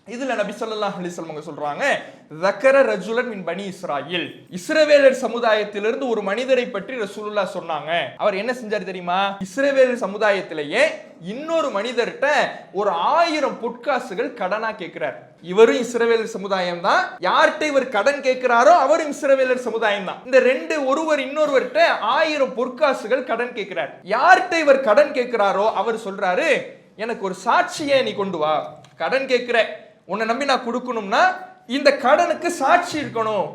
இதுல நபி ஸல்லல்லாஹு அலைஹி வஸல்லம் சொல்றாங்க, ஸக்கர ரஜுலன் மின் பனி இஸ்ராயில், இஸ்ரவேலர் சமுதாயத்திலிருந்து ஒரு மனிதரை பற்றி ரசூலுல்லாஹ் சொன்னாங்க. அவர் என்ன செஞ்சார் தெரியுமா? இஸ்ரவேலர் சமுதாயத்திலேயே இன்னொரு மனிதர்கிட்ட ஒரு 1000 பொற்காசுகள் கடனா கேட்கிறார். இவரும் இஸ்ரவேலர் சமுதாயம் தான், யார்கிட்ட இவர் கடன் கேட்கிறாரோ அவரும் இஸ்ரவேலர் சமுதாயம் தான். இந்த ரெண்டு ஒருவர் இன்னொருவர்கிட்ட 1000 பொற்காசுகள் கடன் கேட்கிறார். யார்கிட்ட இவர் கடன் கேட்கிறாரோ அவர் சொல்றாரு, எனக்கு ஒரு சாட்சியை நீ கொண்டு வா, கடன் கேட்கிற, உன்னை நம்பி நான் கொடுக்கணும்னா இந்த கடனுக்கு சாட்சி இருக்கணும்,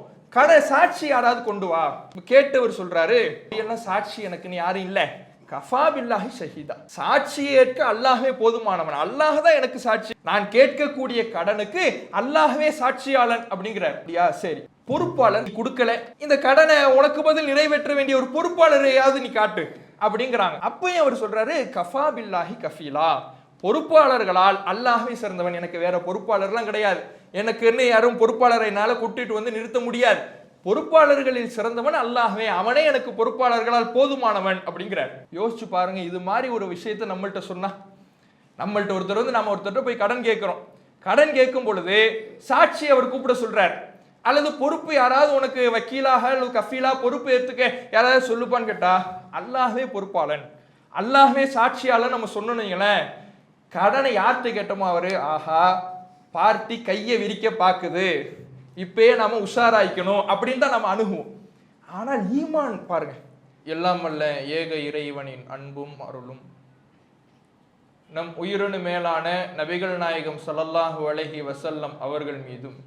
சாட்சி யாராவது கொண்டு வா. கேட்டவர் சொல்றாரு, எல்லாம் சாட்சி எனக்குன்னு யாரும் இல்ல, கஃபா பில்லாஹி ஷஹீதா, சாட்சியை ஏற்க அல்லாஹ்வே போதுமானவன், அல்லாஹ் தான் எனக்கு சாட்சி, நான் கேட்கக்கூடிய கடனுக்கு அல்லாஹ்வே சாட்சியாளன் அப்படிங்கிறார். சரி, பொறுப்பாளர் கொடுக்கல, இந்த கடனை உனக்கு பதில் நிறைவேற்ற வேண்டிய ஒரு பொறுப்பாளரையாவது நீ காட்டு அப்படிங்கிறாங்க. அப்பயும் அவர் சொல்றாரு, கஃபா பில்லாஹி கஃபீலா, பொறுப்பாளர்களால் அல்லாஹ்வை சிறந்தவன், எனக்கு வேற பொறுப்பாளர்லாம் கிடையாது, எனக்கு என்ன யாரும் பொறுப்பாளரை என்னால கூட்டிட்டு வந்து நிறுத்த முடியாது, பொறுப்பாளர்களில் சிறந்தவன் அல்லாஹ்வே, அவனே எனக்கு பொறுப்பாளர்களால் போதுமானவன் அப்படிங்கிறார். யோசிச்சு பாருங்க, இது மாதிரி ஒரு விஷயத்தை நம்மள்ட்ட சொன்னா, நம்மள்ட்ட ஒருத்தர் வந்து நம்ம ஒருத்தர் போய் கடன் கேட்கிறோம், கடன் கேட்கும் பொழுது சாட்சி அவர் கூப்பிட சொல்றார், அல்லது பொறுப்பு யாராவது உனக்கு வக்கீலாக அல்லது கஃபீலா பொறுப்பு ஏற்றுக்க யாராவது சொல்லுப்பான்னு கேட்டா, அல்லாஹ்வே பொறுப்பாளன், அல்லாஹ்வே சாட்சியாளன் நம்ம சொன்னீங்களேன், கடனை யார்கிட்ட கேட்டோமோ அவரு, ஆஹா பார்ட்டி கையை விரிக்க பாக்குது, இப்பயே நாம உஷாராய்க்கணும் அப்படின்னு தான் நம்ம அணுகுவோம். ஆனால் ஈமான் பாருங்க, எல்லாம் வல்ல ஏக இறைவனின் அன்பும் அருளும் நம் உயிரினு மேலான நபிகள் நாயகம் ஸல்லல்லாஹு அலைஹி வஸல்லம் அவர்கள் மீதும்,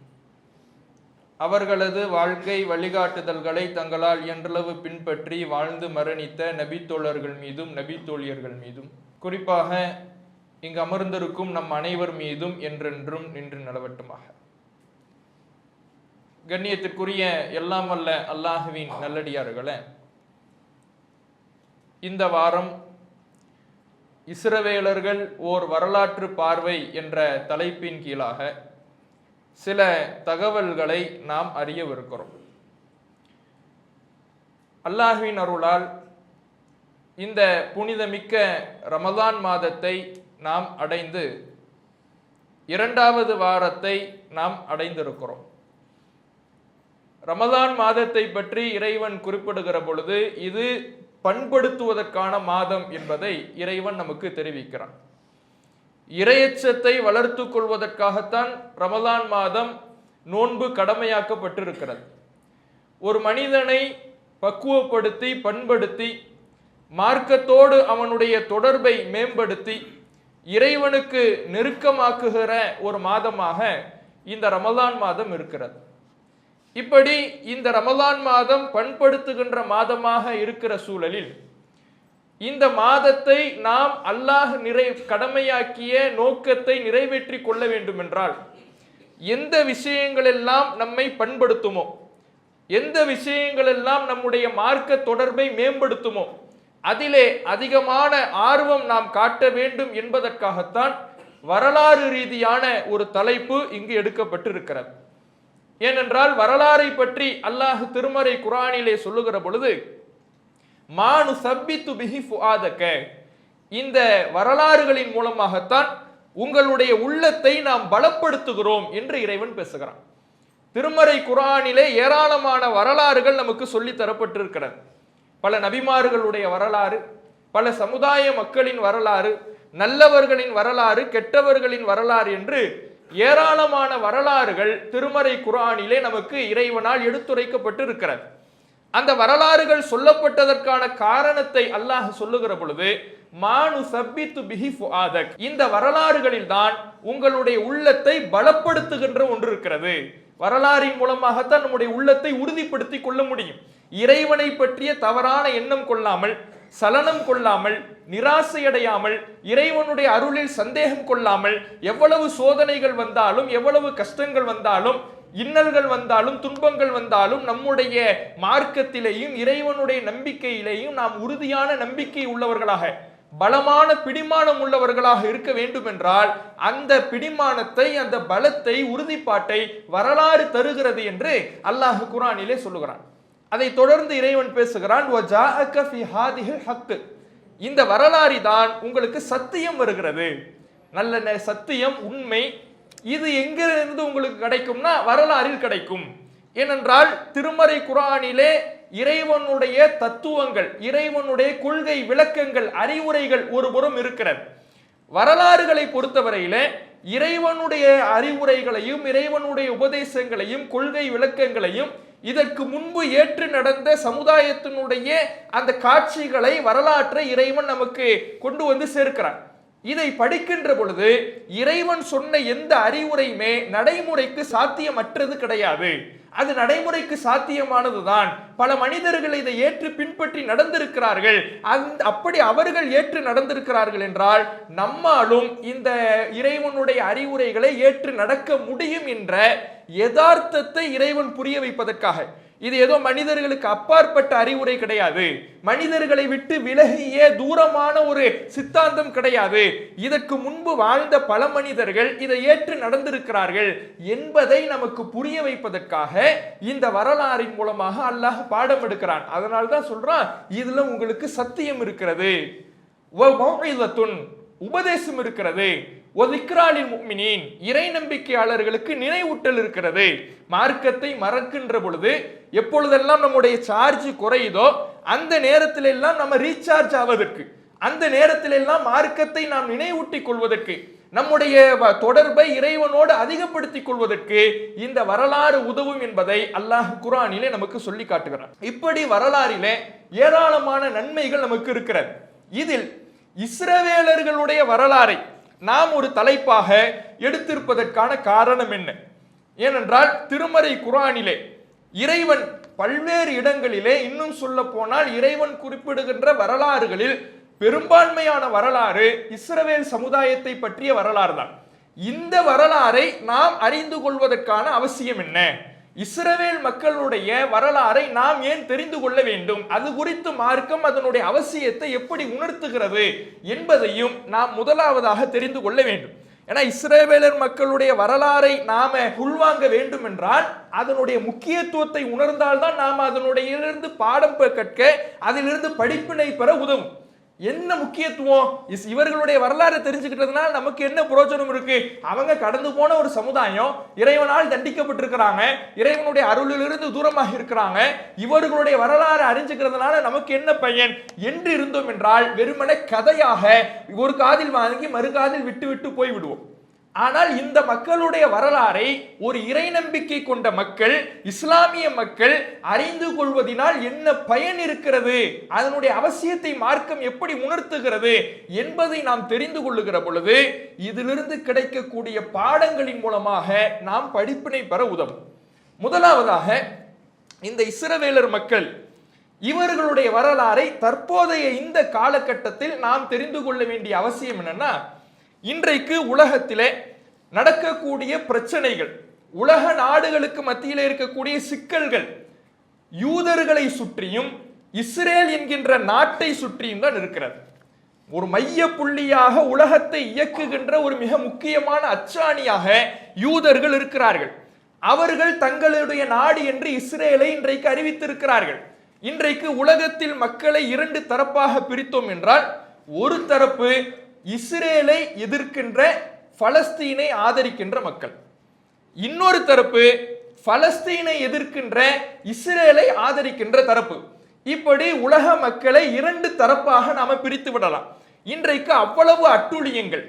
அவர்களது வாழ்க்கை வழிகாட்டுதல்களை தங்களால் இயன்றளவு பின்பற்றி வாழ்ந்து மரணித்த நபித்தோழர்கள் மீதும் நபித்தோழியர்கள் மீதும், குறிப்பாக இங்கு அமர்ந்திருக்கும் நம் அனைவர் மீதும் என்றென்றும் நின்று நிலவட்டுமாக. கண்ணியத்திற்குரிய எல்லாம் வல்ல அல்லாஹுவின் நல்லடியார்களே, இந்த வாரம் இஸ்ரவேலர்கள் ஓர் வரலாற்று பார்வை என்ற தலைப்பின் கீழாக சில தகவல்களை நாம் அறியவிருக்கிறோம். அல்லாஹ்வின் அருளால் இந்த புனிதமிக்க ரமதான் மாதத்தை நாம் அடைந்து 2வது வாரத்தை நாம் அடைந்திருக்கிறோம். ரமதான் மாதத்தை பற்றி இறைவன் குறிப்பிடுகிற பொழுது இது பண்படுத்துவதற்கான மாதம் என்பதை இறைவன் நமக்கு தெரிவிக்கிறான். இறையச்சத்தை வளர்த்து கொள்வதற்காகத்தான் ரமதான் மாதம் நோன்பு கடமையாக்கப்பட்டிருக்கிறது. ஒரு மனிதனை பக்குவப்படுத்தி பண்படுத்தி மார்க்கத்தோடு அவனுடைய தொடர்பை மேம்படுத்தி இறைவனுக்கு நெருக்கமாக்குகிற ஒரு மாதமாக இந்த ரமதான் மாதம் இருக்கிறது. இப்படி இந்த ரமதான் மாதம் பண்படுத்துகின்ற மாதமாக இருக்கிற சூழலில் இந்த மாதத்தை நாம் அல்லாஹ் கடமையாக்கிய நோக்கத்தை நிறைவேற்றி கொள்ள வேண்டும் என்றால் எந்த விஷயங்களெல்லாம் நம்மை பண்படுத்துமோ, எந்த விஷயங்களெல்லாம் நம்முடைய மார்க்க தொடர்பை மேம்படுத்துமோ அதிலே அதிகமான ஆர்வம் நாம் காட்ட வேண்டும் என்பதற்காகத்தான் வரலாறு ரீதியான ஒரு தலைப்பு இங்கு எடுக்கப்பட்டிருக்கிறது. ஏனென்றால் வரலாறை பற்றி அல்லாஹ் திருமறை குர்ஆனிலே சொல்லுகிற பொழுது, மானு சப்பித்து பிஹி ஃபுஆதக, இந்த வரலாறுகளின் மூலமாகத்தான் உங்களுடைய உள்ளத்தை நாம் பலப்படுத்துகிறோம் என்று இறைவன் பேசுகிறான். திருமறை குர்ஆனிலே ஏராளமான வரலாறுகள் நமக்கு சொல்லி தரப்பட்டிருக்கிறது. பல நபிமார்களுடைய வரலாறு, பல சமுதாய மக்களின் வரலாறு, நல்லவர்களின் வரலாறு, கெட்டவர்களின் வரலாறு என்று ஏராளமான வரலாறுகள் திருமறை குர்ஆனிலே நமக்கு இறைவனால் எடுத்துரைக்கப்பட்டு இருக்கிறது. அந்த வரலாறுகள் சொல்லப்பட்டதற்கான காரணத்தை அல்லாஹ் சொல்லுகிற பொழுது, மானு சப்பித்து பிஹி ஃபுஆதக், இந்த வரலாறுகளில் தான் உங்களுடைய உள்ளத்தை பலப்படுத்துகின்ற ஒன்று இருக்கிறது. வரலாறின் மூலமாகத்தான் நம்முடைய உள்ளத்தை உறுதிப்படுத்தி கொள்ள முடியும். இறைவனை பற்றிய தவறான எண்ணம் கொள்ளாமல், சலனம் கொள்ளாமல், நிராசையடையாமல், இறைவனுடைய அருளில் சந்தேகம் கொள்ளாமல், எவ்வளவு சோதனைகள் வந்தாலும், எவ்வளவு கஷ்டங்கள் வந்தாலும், இன்னல்கள் வந்தாலும், துன்பங்கள் வந்தாலும், நம்முடைய மார்க்கத்திலேயும் இறைவனுடைய நம்பிக்கையிலேயும் நாம் உறுதியான நம்பிக்கை உள்ளவர்களாக, பலமான பிடிமானம் உள்ளவர்களாக இருக்க வேண்டும் என்றால் அந்த பிடிமானத்தை, அந்த பலத்தை, உறுதிப்பாட்டை வரலாறு தருகிறது என்று அல்லாஹ் குர்ஆனிலே சொல்லுகிறான். அதை தொடர்ந்து இறைவன் பேசுகிறான், இந்த வரலாறு தான் உங்களுக்கு சத்தியம் வருகிறது. நல்ல சத்தியம், உண்மை, இது எங்கிருந்து உங்களுக்கு கிடைக்கும்னா வரலாறில் கிடைக்கும். ஏனென்றால் திருமறை குர்ஆனிலே இறைவனுடைய தத்துவங்கள், இறைவனுடைய கொள்கை விளக்கங்கள், அறிவுரைகள் ஒருபுறம் இருக்கிறது. வரலாறுகளை பொறுத்தவரையிலே இறைவனுடைய அறிவுரைகளையும் இறைவனுடைய உபதேசங்களையும் கொள்கை விளக்கங்களையும் இதற்கு முன்பு ஏற்று நடந்த சமுதாயத்தினுடைய அந்த காட்சிகளை, வரலாற்றை இறைவன் நமக்கு கொண்டு வந்து சேர்க்கிறான். இதை படிக்கின்ற பொழுது இறைவன் சொன்ன எந்த அறிவுரையுமே நடைமுறைக்கு சாத்தியமற்றது கிடையாது. அது நடைமுறைக்கு சாத்தியமானதுதான். பல மனிதர்கள் இதை ஏற்று பின்பற்றி நடந்திருக்கிறார்கள். அப்படி அவர்கள் ஏற்று நடந்திருக்கிறார்கள் என்றால் நம்மாலும் இந்த இறைவனுடைய அறிவுரைகளை ஏற்று நடக்க முடியும் என்ற யதார்த்தத்தை இறைவன் புரிய வைப்பதற்காக. இது ஏதோ மனிதர்களுக்கு அப்பாற்பட்ட அறிவுரை கிடையாது, மனிதர்களை விட்டு விலகிய தூரமான ஒரு சித்தாந்தம் கிடையாது. இதற்கு முன்பு வாழ்ந்த பல மனிதர்கள் இதை ஏற்று நடந்திருக்கிறார்கள் என்பதை நமக்கு புரிய வைப்பதற்காக இந்த வரலாறின் மூலமாக அல்லாஹ் பாடம் எடுக்கிறான். அதனால்தான் சொல்றான், இதுல உங்களுக்கு சத்தியம் இருக்கிறது, உபதேசம் இருக்கிறது, இறை நம்பிக்கையாளர்களுக்கு நினைவூட்டல் இருக்கிறது. மார்க்கத்தை மறக்கின்ற பொழுது எப்பொழுதெல்லாம் நம்முடைய சார்ஜ் குறையுதோ அந்த நேரத்தில் எல்லாம் நம்ம ரீசார்ஜ் ஆவதற்கு, அந்த நேரத்தில் எல்லாம் மார்க்கத்தை நாம் நினைவூட்டிக் கொள்வதற்கு, நம்முடைய தொடர்பை இறைவனோடு அதிகப்படுத்திக் கொள்வதற்கு இந்த வரலாறு உதவும் என்பதை அல்லாஹ் குர்ஆனிலே நமக்கு சொல்லி காட்டுகிறார். இப்படி வரலாறிலே ஏராளமான நன்மைகள் நமக்கு இருக்கிறது. இதில் இஸ்ரவேலர்களுடைய வரலாறை நாம் ஒரு தலைப்பாக எடுத்திருப்பதற்கான காரணம் என்ன? ஏனென்றால் திருமறை குர்ஆனிலே இறைவன் பல்வேறு இடங்களிலே, இன்னும் சொல்ல போனால் இறைவன் குறிப்பிடுகின்ற வரலாறுகளில் பெரும்பான்மையான வரலாறு இஸ்ரவேல் சமுதாயத்தை பற்றிய வரலாறு தான். இந்த வரலாறை நாம் அறிந்து கொள்வதற்கான அவசியம் என்ன? இஸ்ரவேல் மக்களுடைய வரலாறை நாம் ஏன் தெரிந்து கொள்ள வேண்டும்? அது குறித்து மார்க்கம் அதனுடைய அவசியத்தை எப்படி உணர்த்துகிறது என்பதையும் நாம் முதலாவதாக தெரிந்து கொள்ள வேண்டும். ஏன்னா இஸ்ரவேலர் மக்களுடைய வரலாறை நாம உள்வாங்க வேண்டும் என்றால் அதனுடைய முக்கியத்துவத்தை உணர்ந்தால்தான் நாம் அதனுடைய இருந்து பாடம் கற்க, அதிலிருந்து படிப்பினை பெற உதவும். என்ன முக்கியத்துவம்? இவர்களுடைய வரலாறு தெரிஞ்சுக்கிட்டதுனால நமக்கு என்ன பிரயோஜனம் இருக்கு? அவங்க கடந்து போன ஒரு சமுதாயம், இறைவனால் தண்டிக்கப்பட்டிருக்கிறாங்க, இறைவனுடைய அருளிலிருந்து தூரமாக இருக்கிறாங்க, இவர்களுடைய வரலாறு அறிஞ்சுக்கிறதுனால நமக்கு என்ன பயன் என்று இருந்தோம் என்றால் வெறுமனே கதையாக ஒரு காதில் வாங்கி மறு காதில் விட்டு விட்டு போய் விடுவோம். ஆனால் இந்த மக்களுடைய வரலாறை ஒரு இறை நம்பிக்கை கொண்ட மக்கள், இஸ்லாமிய மக்கள் அறிந்து கொள்வதனால் என்ன பயன் இருக்கிறது, அதனுடைய அவசியத்தை மார்க்கம் எப்படி உணர்த்துகிறது என்பதை நாம் தெரிந்து கொள்ளுகிற பொழுது இதிலிருந்து கிடைக்கக்கூடிய பாடங்களின் மூலமாக நாம் படிப்பினை பெற உதவும். முதலாவதாக இந்த இஸ்ரவேலர் மக்கள் இவர்களுடைய வரலாறை தற்போதைய இந்த காலகட்டத்தில் நாம் தெரிந்து கொள்ள வேண்டிய அவசியம் என்னன்னா, இன்றைக்கு உலகத்திலே நடக்கக்கூடிய பிரச்சனைகள், உலக நாடுகளுக்கு மத்தியிலே இருக்கக்கூடிய சிக்கல்கள் யூதர்களை சுற்றியும் இஸ்ரேல் என்கின்ற நாட்டை சுற்றியும் தான் இருக்கிறது. ஒரு மைய புள்ளியாக உலகத்தை இயக்குகின்ற ஒரு மிக முக்கியமான அச்சாணியாக யூதர்கள் இருக்கிறார்கள். அவர்கள் தங்களுடைய நாடு என்று இஸ்ரேலை இன்றைக்கு அறிவித்திருக்கிறார்கள். இன்றைக்கு உலகத்தில் மக்களை இரண்டு தரப்பாக பிரித்தோம் என்றால், ஒரு தரப்பு இஸ்ரேலை எதிர்க்கின்ற, பலஸ்தீனை ஆதரிக்கின்ற மக்கள், இன்னொரு தரப்பு பலஸ்தீனை எதிர்க்கின்ற, இஸ்ரேலை ஆதரிக்கின்ற தரப்பு. இப்படி உலக மக்களை இரண்டு தரப்பாக நாம பிரித்து விடலாம். இன்றைக்கு அவ்வளவு அட்டூழியங்கள்,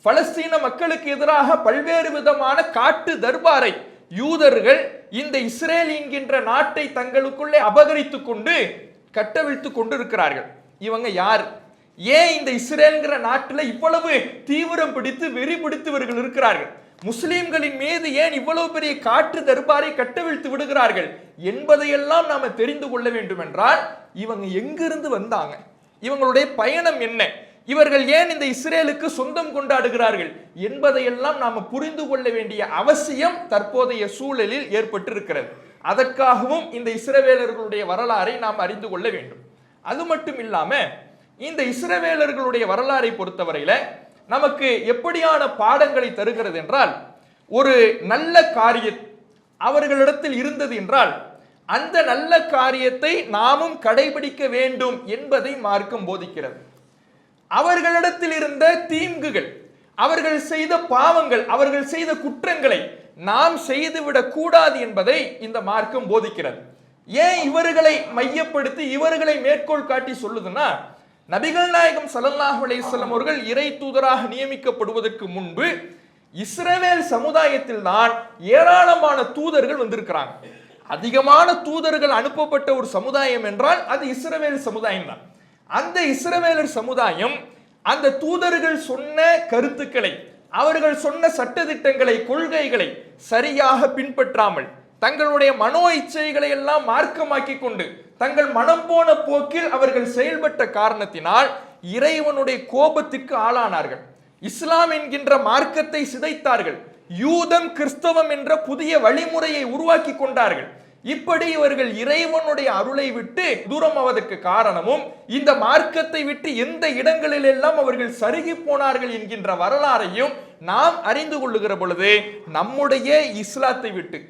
பலஸ்தீன மக்களுக்கு எதிராக பல்வேறு விதமான காட்டு தர்பாரை யூதர்கள் இந்த இஸ்ரேல் என்கின்ற நாட்டை தங்களுக்குள்ளே அபகரித்துக் கொண்டு கட்டவிழ்த்துக் கொண்டு இருக்கிறார்கள். இவங்க யார்? ஏன் இந்த இஸ்ரேல்ங்கிற நாட்டில் இவ்வளவு தீவிரம் பிடித்து வெறி பிடித்தவர்கள் இருக்கிறார்கள்? முஸ்லிம்களின் மீது ஏன் இவ்வளவு பெரிய காற்று தர்பாரை கட்டவிழ்த்து விடுகிறார்கள் என்பதையெல்லாம் நாம தெரிந்து கொள்ள வேண்டும் என்றால், இவங்க எங்கிருந்து வந்தாங்க, இவங்களுடைய பயணம் என்ன, இவர்கள் ஏன் இந்த இஸ்ரேலுக்கு சொந்தம் கொண்டாடுகிறார்கள் என்பதையெல்லாம் நாம புரிந்து கொள்ள வேண்டிய அவசியம் தற்போதைய சூழலில் ஏற்பட்டிருக்கிறது. அதற்காகவும் இந்த இஸ்ரவேலர்களுடைய வரலாறை நாம் அறிந்து கொள்ள வேண்டும். அது மட்டும் இல்லாம இந்த இஸ்ரவேலர்களுடைய வரலாறை பொறுத்தவரையில நமக்கு எப்படியான பாடங்களை தருகிறது என்றால், ஒரு நல்ல காரியம் அவர்களிடத்தில் இருந்தது என்றால் அந்த நல்ல காரியத்தை நாமும் கடைபிடிக்க வேண்டும் என்பதை மார்க்கம் போதிக்கிறது. அவர்களிடத்தில் இருந்த தீங்குகள், அவர்கள் செய்த பாவங்கள், அவர்கள் செய்த குற்றங்களை நாம் செய்துவிடக் கூடாது என்பதை இந்த மார்க்கம் போதிக்கிறது. ஏன் இவர்களை மையப்படுத்தி இவர்களை மேற்கோள் காட்டி சொல்லுதுன்னா, நபிகள் நாயகம் ஸல்லல்லாஹு அலைஹி வஸல்லம் அவர்கள் இறை தூதராக நியமிக்கப்படுவதற்கு முன்பு இஸ்ரவேல் சமுதாயத்தில் தான் ஏராளமான தூதர்கள் வந்திருக்கிறாங்க. அதிகமான தூதர்கள் அனுப்பப்பட்ட ஒரு சமுதாயம் என்றால் அது இஸ்ரவேல் சமுதாயம் தான். அந்த இஸ்ரவேலர் சமுதாயம் அந்த தூதர்கள் சொன்ன கருத்துக்களை, அவர்கள் சொன்ன சட்டதிட்டங்களை, கொள்கைகளை சரியாக பின்பற்றாமல் தங்களுடைய மனோ இச்சைகளை எல்லாம் மார்க்கமாக்கி கொண்டு தங்கள் மனம் போன போக்கில் அவர்கள் செயல்பட்ட காரணத்தினால் இறைவனுடைய கோபத்திற்கு ஆளானார்கள். இஸ்லாம் என்கின்ற மார்க்கத்தை சிதைத்தார்கள். யூதம் கிறிஸ்தவம் என்ற புதிய வழிமுறையை உருவாக்கி கொண்டார்கள். இப்படி இவர்கள் இறைவனுடைய அருளை விட்டு தூரமாவதற்கு காரணமும் இந்த மார்க்கத்தை விட்டு எந்த இடங்களில் எல்லாம் அவர்கள் சருகி போனார்கள் என்கின்ற வரலாறையும் நாம் அறிந்து கொள்ளுகிற பொழுது நம்முடைய இஸ்லாத்தை விட்டு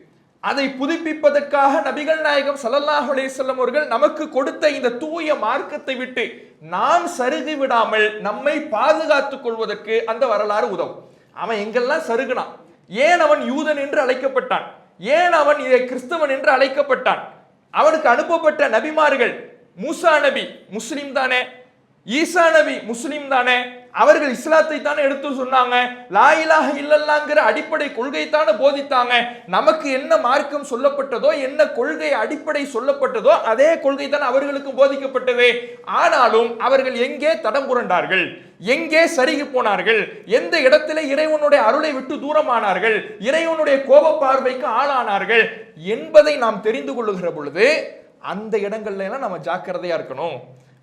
அதை புதுப்பிப்பதற்காக நபிகள் நாயகம் ஸல்லல்லாஹு அலைஹி வஸல்லம் அவர்கள் நமக்கு கொடுத்த இந்த தூய மார்க்கத்தை விட்டு நாம் சருகி விடாமல் நம்மை பாதுகாத்துக் கொள்வதற்கு அந்த வரலாறு உதவும். அவன் எங்கெல்லாம் சருகுனான், ஏன் அவன் யூதன் என்று அழைக்கப்பட்டான், ஏன் அவன் கிறிஸ்தவன் என்று அழைக்கப்பட்டான், அவனுக்கு அனுப்பப்பட்ட நபிமார்கள், மூசா நபி முஸ்லிம் தானே, ஈசா நபி முஸ்லிம் தானே, அவர்கள் இஸ்லாத்தை தானே எடுத்து சொன்னாங்க, லா இலாஹ இல்லல்லாஹ்ங்கிற அடிப்படை கொள்கை தானே போதித்தாங்க. நமக்கு என்ன மார்க்கம் சொல்லப்பட்டதோ, என்ன கொள்கை அடிப்படை சொல்லப்பட்டதோ அதே கொள்கை தான் அவர்களுக்கு போதிக்கப்பட்டது. ஆனாலும் அவர்கள் எங்கே தடம் புரண்டார்கள், எங்கே சருகி போனார்கள், எந்த இடத்துல இறைவனுடைய அருளை விட்டு தூரமானார்கள், இறைவனுடைய கோப பார்வைக்கு ஆளானார்கள் என்பதை நாம் தெரிந்து கொள்ளுகிற பொழுது அந்த இடங்கள்ல எல்லாம் நம்ம ஜாக்கிரதையா இருக்கணும்.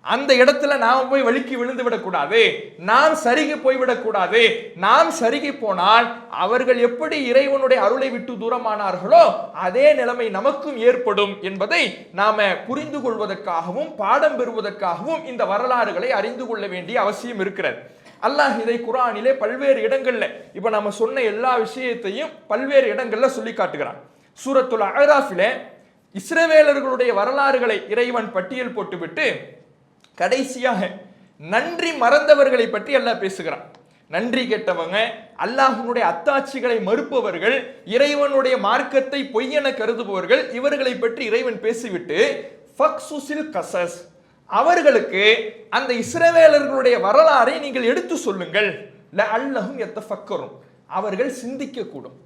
அந்த இடத்துல நாம் போய் வலிக்கு விழுந்து விடக்கூடாது, நாம் சருகி போய்விடக்கூடாது. நாம் சருகி போனால் அவர்கள் எப்படி இறைவனுடைய அருளை விட்டு தூரமானார்களோ அதே நிலைமை நமக்கும் ஏற்படும் என்பதை நாம புரிந்து கொள்வதற்காகவும் பாடம் பெறுவதற்காகவும் இந்த வரலாறுகளை அறிந்து கொள்ள வேண்டிய அவசியம் இருக்கிறது. அல்லாஹ் இதை குர்ஆனிலே பல்வேறு இடங்கள்ல, இப்ப நம்ம சொன்ன எல்லா விஷயத்தையும் பல்வேறு இடங்கள்ல சொல்லி காட்டுகிறான். சூரத்துல் அஅராஃபிலே இஸ்ரவேலர்களுடைய வரலாறுகளை இறைவன் பட்டியல் போட்டுவிட்டு கடைசியாக நன்றி மறந்தவர்களை பற்றி அல்லாஹ் பேசுகிறான். நன்றி கெட்டவங்க, அல்லாஹ்வுடைய அத்தாட்சிகளை மறுப்பவர்கள், இறைவனுடைய மார்க்கத்தை பொய்யென கருதுபவர்கள், இவர்களை பற்றி இறைவன் பேசிவிட்டு ஃபக்சுசில் கஸஸ், அவர்களுக்கு அந்த இஸ்ரவேலர்களுடைய வரலாறை நீங்கள் எடுத்து சொல்லுங்கள், லஅல்லஹும் யத்தஃபக்கரும், அவர்கள் சிந்திக்க கூடும்.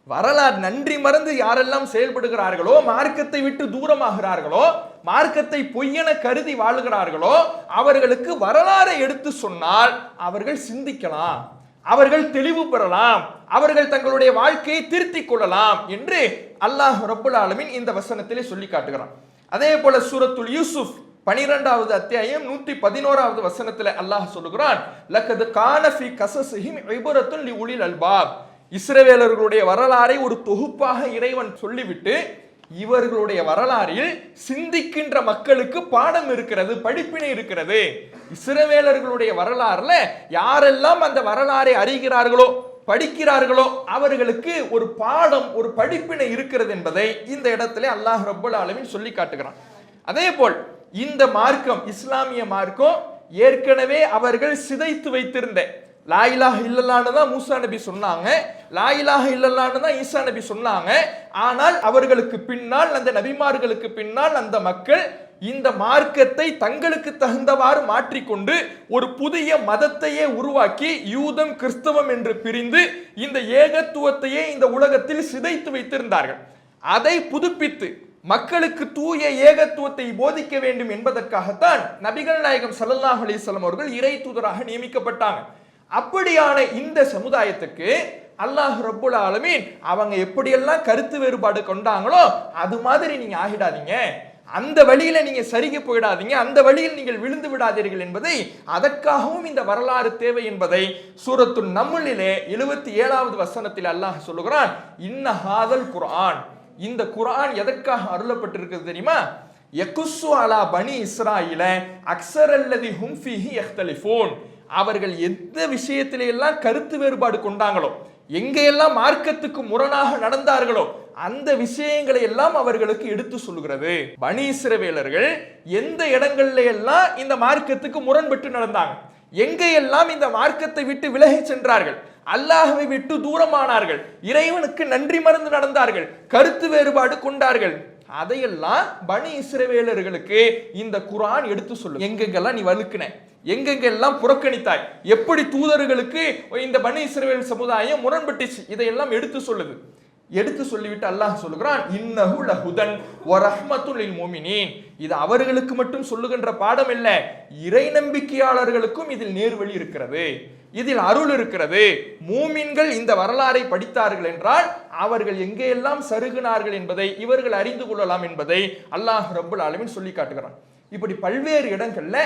வரலாறு நன்றி மறந்து யாரெல்லாம் செயல்படுகிறார்களோ, மார்க்கத்தை விட்டு தூரமாகிறார்களோ, மார்க்கத்தை பொய்யென கருதி வாழுகிறார்களோ, அவர்களுக்கு வரலாறை எடுத்து சொன்னால் அவர்கள் சிந்திக்கலாம், அவர்கள் தெளிவு பெறலாம், அவர்கள் தங்களுடைய வாழ்க்கையை திருத்திக் கொள்ளலாம் என்று அல்லாஹ் ரப்புல் ஆலமீன் இந்த வசனத்திலே சொல்லி காட்டுகிறான். அதே போல சூரத்துல் யூசுப் 12வது அத்தியாயம் 111வது வசனத்திலே அல்லாஹ் சொல்லுகிறான், லகத் கான ஃபீ கஸஸிஹிம் இப்ரத்துன் லிஉலில் அல்பாப், இஸ்ரவேலர்களுடைய வரலாறை ஒரு தொகுப்பாக இறைவன் சொல்லிவிட்டு இவர்களுடைய வரலாறில் சிந்திக்கின்ற மக்களுக்கு பாடம் இருக்கிறது, படிப்பினை இருக்கிறது. இஸ்ரவேலர்களுடைய வரலாறுல யாரெல்லாம் அந்த வரலாறை அறிகிறார்களோ, படிக்கிறார்களோ, அவர்களுக்கு ஒரு பாடம், ஒரு படிப்பினை இருக்கிறது என்பதை இந்த இடத்துல அல்லாஹ் ரப்பல் ஆலமீன் சொல்லி காட்டுகிறான். அதே போல் இந்த மார்க்கம், இஸ்லாமிய மார்க்கம், ஏற்கனவே அவர்கள் சிதைத்து வைத்திருந்த லா இலாஹ இல்லல்லாஹ்னு தான் மூசா நபி சொன்னாங்க, லா இலாஹ இல்லல்லாஹ்னு தான் ஈசா நபி சொன்னாங்க. ஆனால் அவர்களுக்கு பின்னால், அந்த நபிமார்களுக்கு பின்னால் அந்த மக்கள் இந்த மார்க்கத்தை தங்களுக்கு தகுந்தவாறு மாற்றிக்கொண்டு ஒரு புதிய மதத்தையே உருவாக்கி யூதம் கிறிஸ்தவம் என்று பிரிந்து இந்த ஏகத்துவத்தையே இந்த உலகத்தில் சிதைத்து வைத்திருந்தார்கள். அதை புதுப்பித்து மக்களுக்கு தூய ஏகத்துவத்தை போதிக்க வேண்டும் என்பதற்காகத்தான் நபிகள் நாயகம் ஸல்லல்லாஹு அலைஹி வஸல்லம் அவர்கள் இறை தூதராக நியமிக்கப்பட்டாங்க. அப்படியான இந்த சமுதாயத்துக்கு அல்லாஹ் ரப்புல் ஆலமீன் அவங்க எப்படியெல்லாம் கருத்து வேறுபாடு கொண்டாங்களோ அது மாதிரி நீங்க ஆகிடாதீங்க, அந்த வழியில நீங்க சருகி போயிடாதீங்க, அந்த வழியில் நீங்கள் விழுந்து விடாதீர்கள் என்பதை, அதற்காகவும் இந்த வரலாறு தேவை என்பதை சூரத்துன் நம்லிலே 77வது வசனத்தில் அல்லாஹ் சொல்லுகிறான். இன்ன ஹாதல் குர்ஆன், இந்த குர்ஆன் எதற்காக அருளப்பட்டிருக்கிறது தெரியுமா? யகுஸ்ஸு அலா பனி இஸ்ராயில அக்ஸரல்லதி ஹும் ஃபீஹி யக்தலிஃபூன், அவர்கள் எந்த விஷயத்திலே எல்லாம் கருத்து வேறுபாடு கொண்டாங்களோ, எங்கெல்லாம் மார்க்கத்துக்கு முரணாக நடந்தார்களோ அந்த விஷயங்களை எல்லாம் அவர்களுக்கு எடுத்து சொல்லுகிறது. பனி இஸ்ரவேலர்கள் எந்த இடங்கள்ல எல்லாம் இந்த மார்க்கத்துக்கு முரண்பட்டு நடந்தாங்க, எங்கெல்லாம் இந்த மார்க்கத்தை விட்டு விலகி சென்றார்கள், அல்லாஹ்வை விட்டு தூரமானார்கள், இறைவனுக்கு நன்றி மறந்து நடந்தார்கள், கருத்து வேறுபாடு கொண்டார்கள், அதையெல்லாம் பனி இஸ்ரவேலர்களுக்கு இந்த குர்ஆன் எடுத்து சொல்லு. எங்கெங்கெல்லாம் நீ வலுக்கின, எங்கெங்கெல்லாம் புறக்கணித்தாய், எப்படி தூதர்களுக்கு இந்த பனி இஸ்ரவேல் சமுதாயம் முரண்பட்டுச்சு, இதையெல்லாம் எடுத்து சொல்லுது. எடுத்து சொல்லிவிட்டு அல்லாஹ் சொல்லுகிறான், இன்னஹு லஹுதன் வ ரஹ்மத்துல் லில் முஃமினீன். இது அவர்களுக்கு மட்டும் சொல்லுகின்ற பாடம் இல்ல, இறை நம்பிக்கையாளர்களுக்கும் இதில் நேர்வழி இருக்கிறது, இதில் அருள் இருக்கிறது. மூமின்கள் இந்த வரலாறை படித்தார்கள் என்றால் அவர்கள் எங்கெல்லாம் சருகினார்கள் என்பதை இவர்கள் அறிந்து கொள்ளலாம் என்பதை அல்லாஹ் ரப்புல் ஆலமீன் சொல்லி காட்டுகிறான். இப்படி பல்வேறு இடங்கள்ல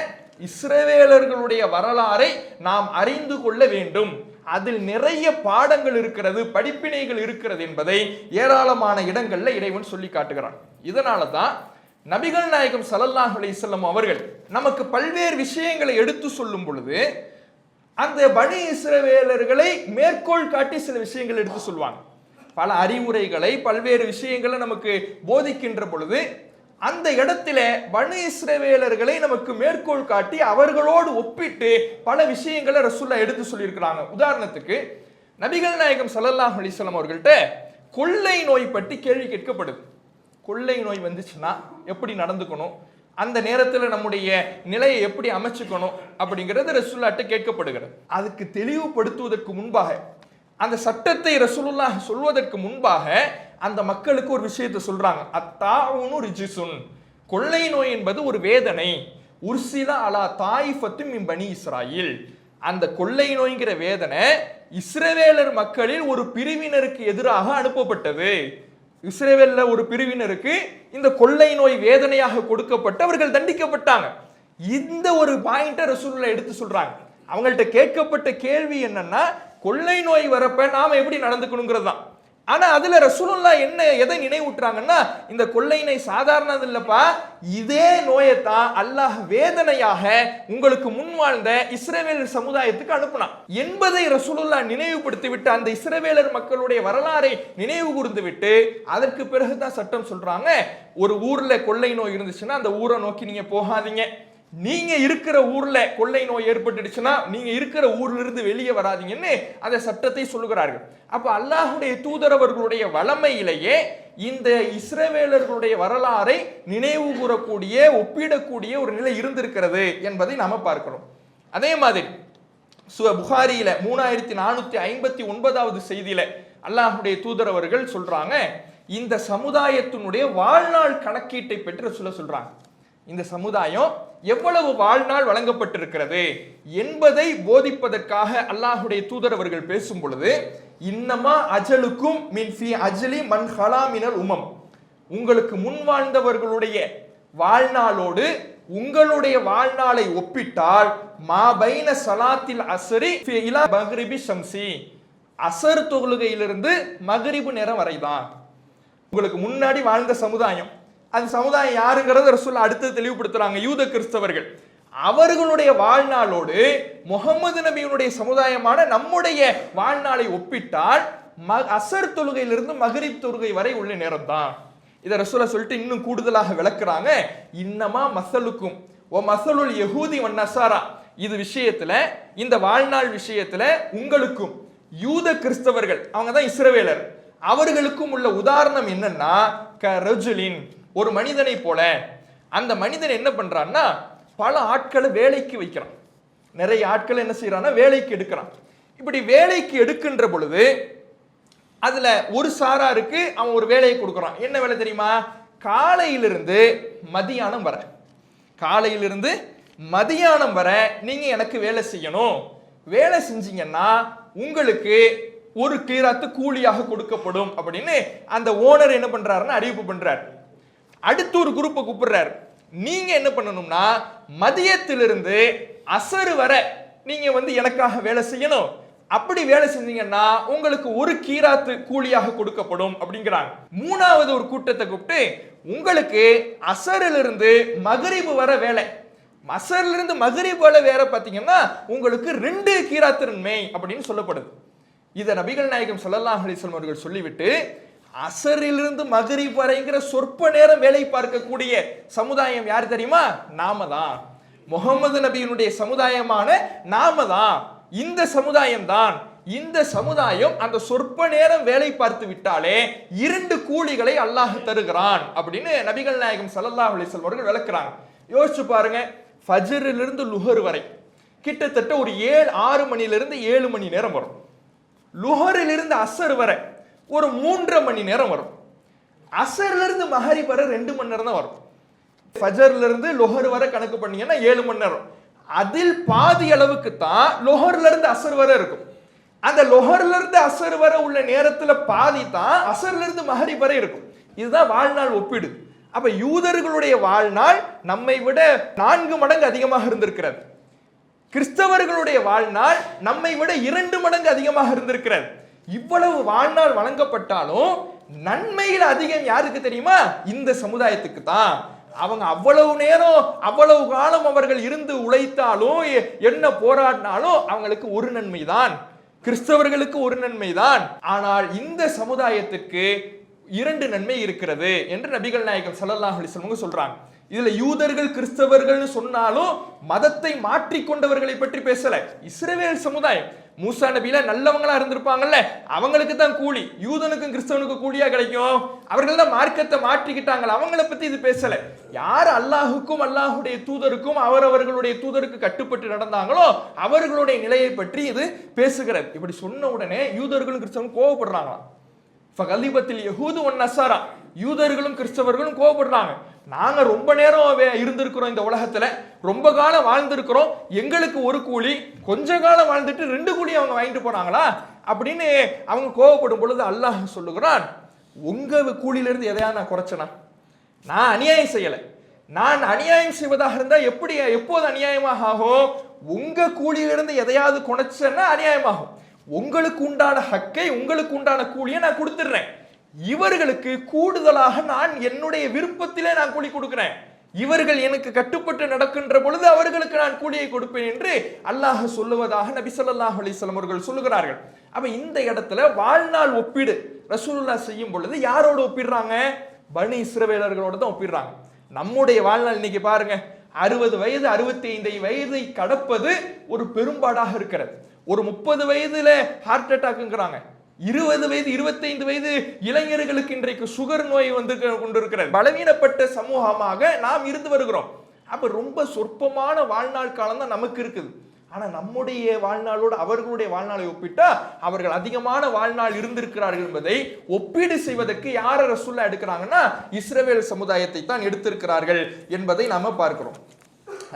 இஸ்ரவேலர்களுடைய வரலாறை நாம் அறிந்து கொள்ள வேண்டும், அதில் நிறைய பாடங்கள் இருக்கிறது, படிப்பினைகள் இருக்கிறது என்பதை ஏராளமான இடங்கள்ல இறைவன் சொல்லி காட்டுகிறான். இதனால தான் நபிகள் நாயகம் ஸல்லல்லாஹு அலைஹி வஸல்லம் அவர்கள் நமக்கு பல்வேறு விஷயங்களை எடுத்து சொல்லும் பொழுது அந்த பனி இஸ்ரவேலர்களை மேற்கோள் காட்டி சில விஷயங்கள் எடுத்து சொல்வாங்க. பல அறிவுரைகளை பல்வேறு விஷயங்களை நமக்கு போதிக்கின்ற பொழுது அந்த இடத்துல பனி இஸ்ரவேலர்களை நமக்கு மேற்கோள் காட்டி அவர்களோடு ஒப்பிட்டு பல விஷயங்களை ரசூலுல்லாஹ் எடுத்து சொல்லியிருக்கிறாங்க. உதாரணத்துக்கு நபிகள் நாயகம் ஸல்லல்லாஹு அலைஹி வஸல்லம் அவர்கள்ட்ட கொள்ளை நோய் பற்றி கேள்வி கேட்கப்படுது. கொள்ளை நோய் வந்துச்சுன்னா எப்படி நடந்துக்கணும், அந்த நேரத்தில் நம்முடைய நிலையை எப்படி அமைச்சுக்கணும் அப்படிங்கிறது ரசூலுல்லாஹ்ட்ட கேட்கப்படுகிறது. அதுக்கு தெளிவுபடுத்துவதற்கு முன்பாக, அந்த சட்டத்தை ரசூலுல்லாஹ் சொல்வதற்கு முன்பாக அந்த மக்களுக்கு ஒரு விஷயத்தை சொல்றாங்க. அத்தாஉனு ரிஜிசுன், கொள்ளை நோய் என்பது ஒரு வேதனை. உர்சிலா அலா தாயிஃபத்து மின் பனி இஸ்ராயில், அந்த கொள்ளை நோய்ங்கிற வேதனை இஸ்ரவேலர் மக்களில் ஒரு பிரிவினருக்கு எதிராக அனுப்பப்பட்டது. இஸ்ரவேல்ல ஒரு பிரிவினருக்கு இந்த கொள்ளை நோய் வேதனையாக கொடுக்கப்பட்டு அவர்கள் தண்டிக்கப்பட்டாங்க. இந்த ஒரு பாயிண்ட ரசூலுல்லாஹ் எடுத்து சொல்றாங்க. அவங்கள்ட்ட கேட்கப்பட்ட கேள்வி என்னன்னா, கொள்ளை நோய் வரப்ப நாம எப்படி நடந்துக்கணுங்கிறது தான். ஆனா அதுல ரசூலுல்லாஹ் எதை நினைவூட்டுறாங்கன்னா, இந்த கொள்ளை நோய் சாதாரணது இல்லப்பா, இதே நோயத்தான் அல்லாஹ் வேதனையாக உங்களுக்கு முன் வாழ்ந்த இஸ்ரவேல் சமுதாயத்துக்கு அனுப்புனான் என்பதை ரசூலுல்லாஹ் நினைவுபடுத்தி விட்டு அந்த இஸ்ரவேலர் மக்களுடைய வரலாறை நினைவு கூர்ந்து விட்டு அதற்கு பிறகுதான் சட்டம் சொல்றாங்க, ஒரு ஊர்ல கொள்ளை நோய் இருந்துச்சுன்னா அந்த ஊரை நோக்கி நீங்க போகாதீங்க, நீங்க இருக்கிற ஊர்ல கொள்ளை நோய் ஏற்பட்டுடுச்சுன்னா நீங்க இருக்கிற ஊர்ல இருந்து வெளியே வராதீங்கன்னு அந்த சட்டத்தை சொல்லுகிறார்கள். அப்ப அல்லாஹ்வுடைய தூதரவர்களுடைய வளமையிலேயே இந்த இஸ்ரவேலர்களுடைய வரலாறை நினைவு கூறக்கூடிய ஒப்பிடக்கூடிய ஒரு நிலை இருந்திருக்கிறது என்பதை நாம பார்க்கிறோம். அதே மாதிரி புகாரியில 3459வது செய்தியில அல்லாஹ்வுடைய தூதரவர்கள் சொல்றாங்க, இந்த சமுதாயத்தினுடைய வாழ்நாள் கணக்கீட்டை பற்றி சொல்றாங்க. இந்த சமுதாயம் எவ்வளவு வாழ்நாள் வழங்கப்பட்டிருக்கிறது என்பதை போதிப்பதற்காக அல்லாஹ்வுடைய தூதரவர்கள் பேசும் பொழுது, இன்னமா அஜலுக்கும் மின் ஃபி அஜலி மன் ஹலா மினல் உமம், உங்களுக்கு முன் வாழ்ந்தவர்களுடைய வாழ்நாளோடு உங்களுடைய வாழ்நாளை ஒப்பிட்டால் மா பைன சலாத்தில் அஸ்ரி இலா மக்ரிபி ஷம்சி, அசர் தொழுகையிலிருந்து மக்ரிபு நேரம் வரைதான். உங்களுக்கு முன்னாடி வாழ்ந்த சமுதாயம், அந்த சமுதாயம் யாருங்கிறத ரசூலுல்லாஹ் அடுத்து தெளிவுபடுத்துறாங்க. யூத கிறிஸ்தவர்கள் அவர்களுடைய வாழ்நாளோடு முகமது நபியினுடைய சமுதாயமான நம்முடைய வாழ்நாளை ஒப்பிட்டால் அசர் தொழுகையிலிருந்து மக்ரிப் தொழுகை வரை உள்ள நேரம் தான். இதை ரசூலுல்லாஹ் சொல்லிட்டு இன்னும் கூடுதலாக விளக்குறாங்க. இன்னமா மசலுக்கும் ஓ மசலுல் யஹூதி வன் நஸாரா, இது விஷயத்துல, இந்த வாழ்நாள் விஷயத்துல உங்களுக்கும் யூத கிறிஸ்தவர்கள், அவங்க தான் இஸ்ரவேலர், அவர்களுக்கும் உள்ள உதாரணம் என்னன்னா, கரஜுலின், ஒரு மனிதனை போல. அந்த மனிதன் என்ன பண்றான்னா, பல ஆட்களை வேலைக்கு வைக்கிறான், நிறைய ஆட்களை என்ன செய்யறான்னா வேலைக்கு எடுக்கிறான். இப்படி வேலைக்கு எடுக்கின்ற பொழுது அதுல ஒரு சாராருக்கு அவன் ஒரு வேலையை கொடுக்குறான். என்ன வேலை தெரியுமா? காலையிலிருந்து மதியானம் வர, காலையிலிருந்து மதியானம் வர நீங்க எனக்கு வேலை செய்யணும், வேலை செஞ்சீங்கன்னா உங்களுக்கு ஒரு கீராத்து கூலியாக கொடுக்கப்படும் அப்படின்னு அந்த ஓனர் என்ன பண்றாருன்னா அறிவிப்பு பண்றாரு. அடுத்து ஒரு குரூப்பை கூப்பிடுறாரு, நீங்க என்ன பண்ணணும்னா மதியத்திலிருந்து அசர் வர நீங்க எனக்காக வேலை செய்யணும், அப்படி வேலை செஞ்சீங்கன்னா உங்களுக்கு ஒரு கீராத்து கூலியாக கொடுக்கப்படும் அப்படிங்கிறாங்க. மூணாவது ஒரு கூட்டத்தை கூப்பிட்டு, உங்களுக்கு அசரிலிருந்து மகரிபு வர வேலை, அசரிலிருந்து மகரிபு வர வேற பார்த்தீங்கன்னா உங்களுக்கு 2 கீராத்து நன்மை அப்படின்னு சொல்லப்படுது. இதை நபிகள் நாயகம் ஸல்லல்லாஹு அலைஹி வஸல்லம் அவர்கள் சொல்லிவிட்டு, அசரிலிருந்து மகரிப் வரைங்கிற சொற்ப நேரம் வேலை பார்க்கக்கூடிய சமுதாயம் யார் தெரியுமா? நாம தான். முகமது நபியினுடைய சமுதாயமான நாம தான், இந்த சமுதாயம் தான். இந்த சமுதாயம் அந்த சொற்ப நேரம் வேலை பார்த்து விட்டாலே 2 கூலிகளை அல்லாஹ் தருகிறான் அப்படின்னு நபிகள் நாயகம் ஸல்லல்லாஹு அலைஹி வஸல்லம் அவர்கள் விளக்குறாங்க. யோசிச்சு பாருங்க, ஃபஜ்ரிலிருந்து லுஹர் வரை கிட்டத்தட்ட ஒரு 6 மணிலிருந்து 7 மணி நேரம் வரும். லுஹரிலிருந்து அசர் வரை ஒரு 3.5 மணி நேரம் வரும். அசர்லிருந்து மஹரிப் வரை 2 மணி நேரம் தான் வரும். ஃபஜ்ரிலிருந்து லுஹர் வரை கணக்கு பண்ணீங்கன்னா 7 மணி நேரம். அதில் பாதி அளவுக்கு தான் லுஹர்ல இருந்து அசர் வரை இருக்கும். அந்த லுஹர்ல இருந்து அசர் வரை உள்ள நேரத்துல பாதி தான் அசர்ல இருந்து மஹரிப் வரை இருக்கும். இதுதான் வாழ்நாள் ஒப்பீடு. அப்ப யூதர்களுடைய வாழ்நாள் நம்மை விட 4 மடங்கு அதிகமாக இருந்திருக்கிறது. கிறிஸ்தவர்களுடைய வாழ்நாள் நம்மை விட 2 மடங்கு அதிகமாக இருந்திருக்கிறது. இவ்வளவு வாழ்நாள் வழங்கப்பட்டாலும் நன்மையில் அதிகம் யாருக்கு தெரியுமா? இந்த சமுதாயத்துக்கு தான். அவங்க அவ்வளவு நேரம் அவ்வளவு காலம் அவர்கள் இருந்து உழைத்தாலும் என்ன போராடினாலும் அவங்களுக்கு ஒரு நன்மை தான், கிறிஸ்தவர்களுக்கு ஒரு நன்மை தான். ஆனால் இந்த சமுதாயத்துக்கு 2 நன்மை இருக்கிறது என்று நபிகள் நாயகம் ஸல்லல்லாஹு அலைஹி வஸல்லம் சொல்றாங்க. இதுல யூதர்கள் கிறிஸ்தவர்கள் சொன்னாலும் மதத்தை மாற்றிக்கொண்டவர்களை பற்றி பேசல. இஸ்ரவேல் சமுதாயம் மூசா நபியில நல்லவங்களா இருந்திருப்பாங்கல்ல, அவங்களுக்கு தான் கூலி. யூதனுக்கும் கிறிஸ்தவனுக்கும் கூலியா கிடைக்கும்? அவர்கள் தான் மார்க்கத்தை மாற்றிக்கிட்டாங்க, அவங்கள பத்தி இது பேசல. யார் அல்லாஹுக்கும் அல்லாஹுடைய தூதருக்கும் அவரவர்களுடைய தூதருக்கு கட்டுப்பட்டு நடந்தாங்களோ அவர்களுடைய நிலையை பற்றி இது பேசுகிறது. இப்படி சொன்ன உடனே யூதர்களும் கிறிஸ்தவனும் கோவப்படுறாங்களாம். ஃபகலிபத்தில் யஹூது வன் நஸாரா, யூதர்களும் கிறிஸ்தவர்களும் கோவப்படுறாங்க. நாங்க ரொம்ப நேரம் இருந்திருக்கிறோம் இந்த உலகத்துல, ரொம்ப காலம் வாழ்ந்திருக்கிறோம், எங்களுக்கு ஒரு கூலி, கொஞ்ச காலம் வாழ்ந்துட்டு 2 கூலி அவங்க வாங்கிட்டு போறாங்களா அப்படின்னு அவங்க கோவப்படும் பொழுது அல்லாஹ் சொல்லுகிறான், உங்க கூலியில இருந்து எதையா நான் குறைச்சனா? நான் அநியாயம் செய்யல. நான் அநியாயம் செய்வதாக இருந்தா எப்போது அநியாயமாக ஆகும்? உங்க கூலியிலிருந்து எதையாவது குறைச்சேன்னா அநியாயமாகும். உங்களுக்கு உண்டான ஹக்கை, உங்களுக்கு உண்டான கூலியை நான் கொடுத்துடுறேன். இவர்களுக்கு கூடுதலாக நான் என்னுடைய விருப்பத்திலே நான் கூலி கொடுக்கிறேன். இவர்கள் எனக்கு கட்டுப்பட்டு நடக்கின்ற பொழுது அவர்களுக்கு நான் கூலியை கொடுப்பேன் என்று அல்லாஹ் சொல்லுவதாக நபி ஸல்லல்லாஹு அலைஹி வஸல்லம் அவர்கள் சொல்லுகிறார்கள். அப்ப இந்த இடத்துல வாழ்நாள் ஒப்பீடு ரசூலுல்லாஹ் செய்யும் பொழுது யாரோடு ஒப்பிடுறாங்க? பனி இஸ்ரவேலர்களோட தான் ஒப்பிடுறாங்க. நம்முடைய வாழ்நாள் இன்னைக்கு பாருங்க, 60 வயது 65 வயதை கடப்பது ஒரு பெரும்பாடாக இருக்கிறது. ஒரு 30 வயதுல ஹார்ட் அட்டாக்ங்கிறாங்க. 20 வயது 25 வயது இளைஞர்களுக்கு இன்றைக்கு சுகர் நோய் வந்து கொண்டிருக்கிறது. பலவீனப்பட்ட சமூகமாக நாம் இருந்து வருகிறோம். அப்ப ரொம்ப சொற்பமான வாழ்நாள் காலம் தான் நமக்கு இருக்குது. ஆனா நம்முடைய வாழ்நாளோடு அவர்களுடைய வாழ்நாளை ஒப்பிட்டா அவர்கள் அதிகமான வாழ்நாள் இருந்திருக்கிறார்கள் என்பதை ஒப்பீடு செய்வதற்கு யார ரசூலுல்லாஹ் எடுக்கிறாங்கன்னா இஸ்ரவேல் சமுதாயத்தை தான் எடுத்திருக்கிறார்கள் என்பதை நாம பார்க்கிறோம்.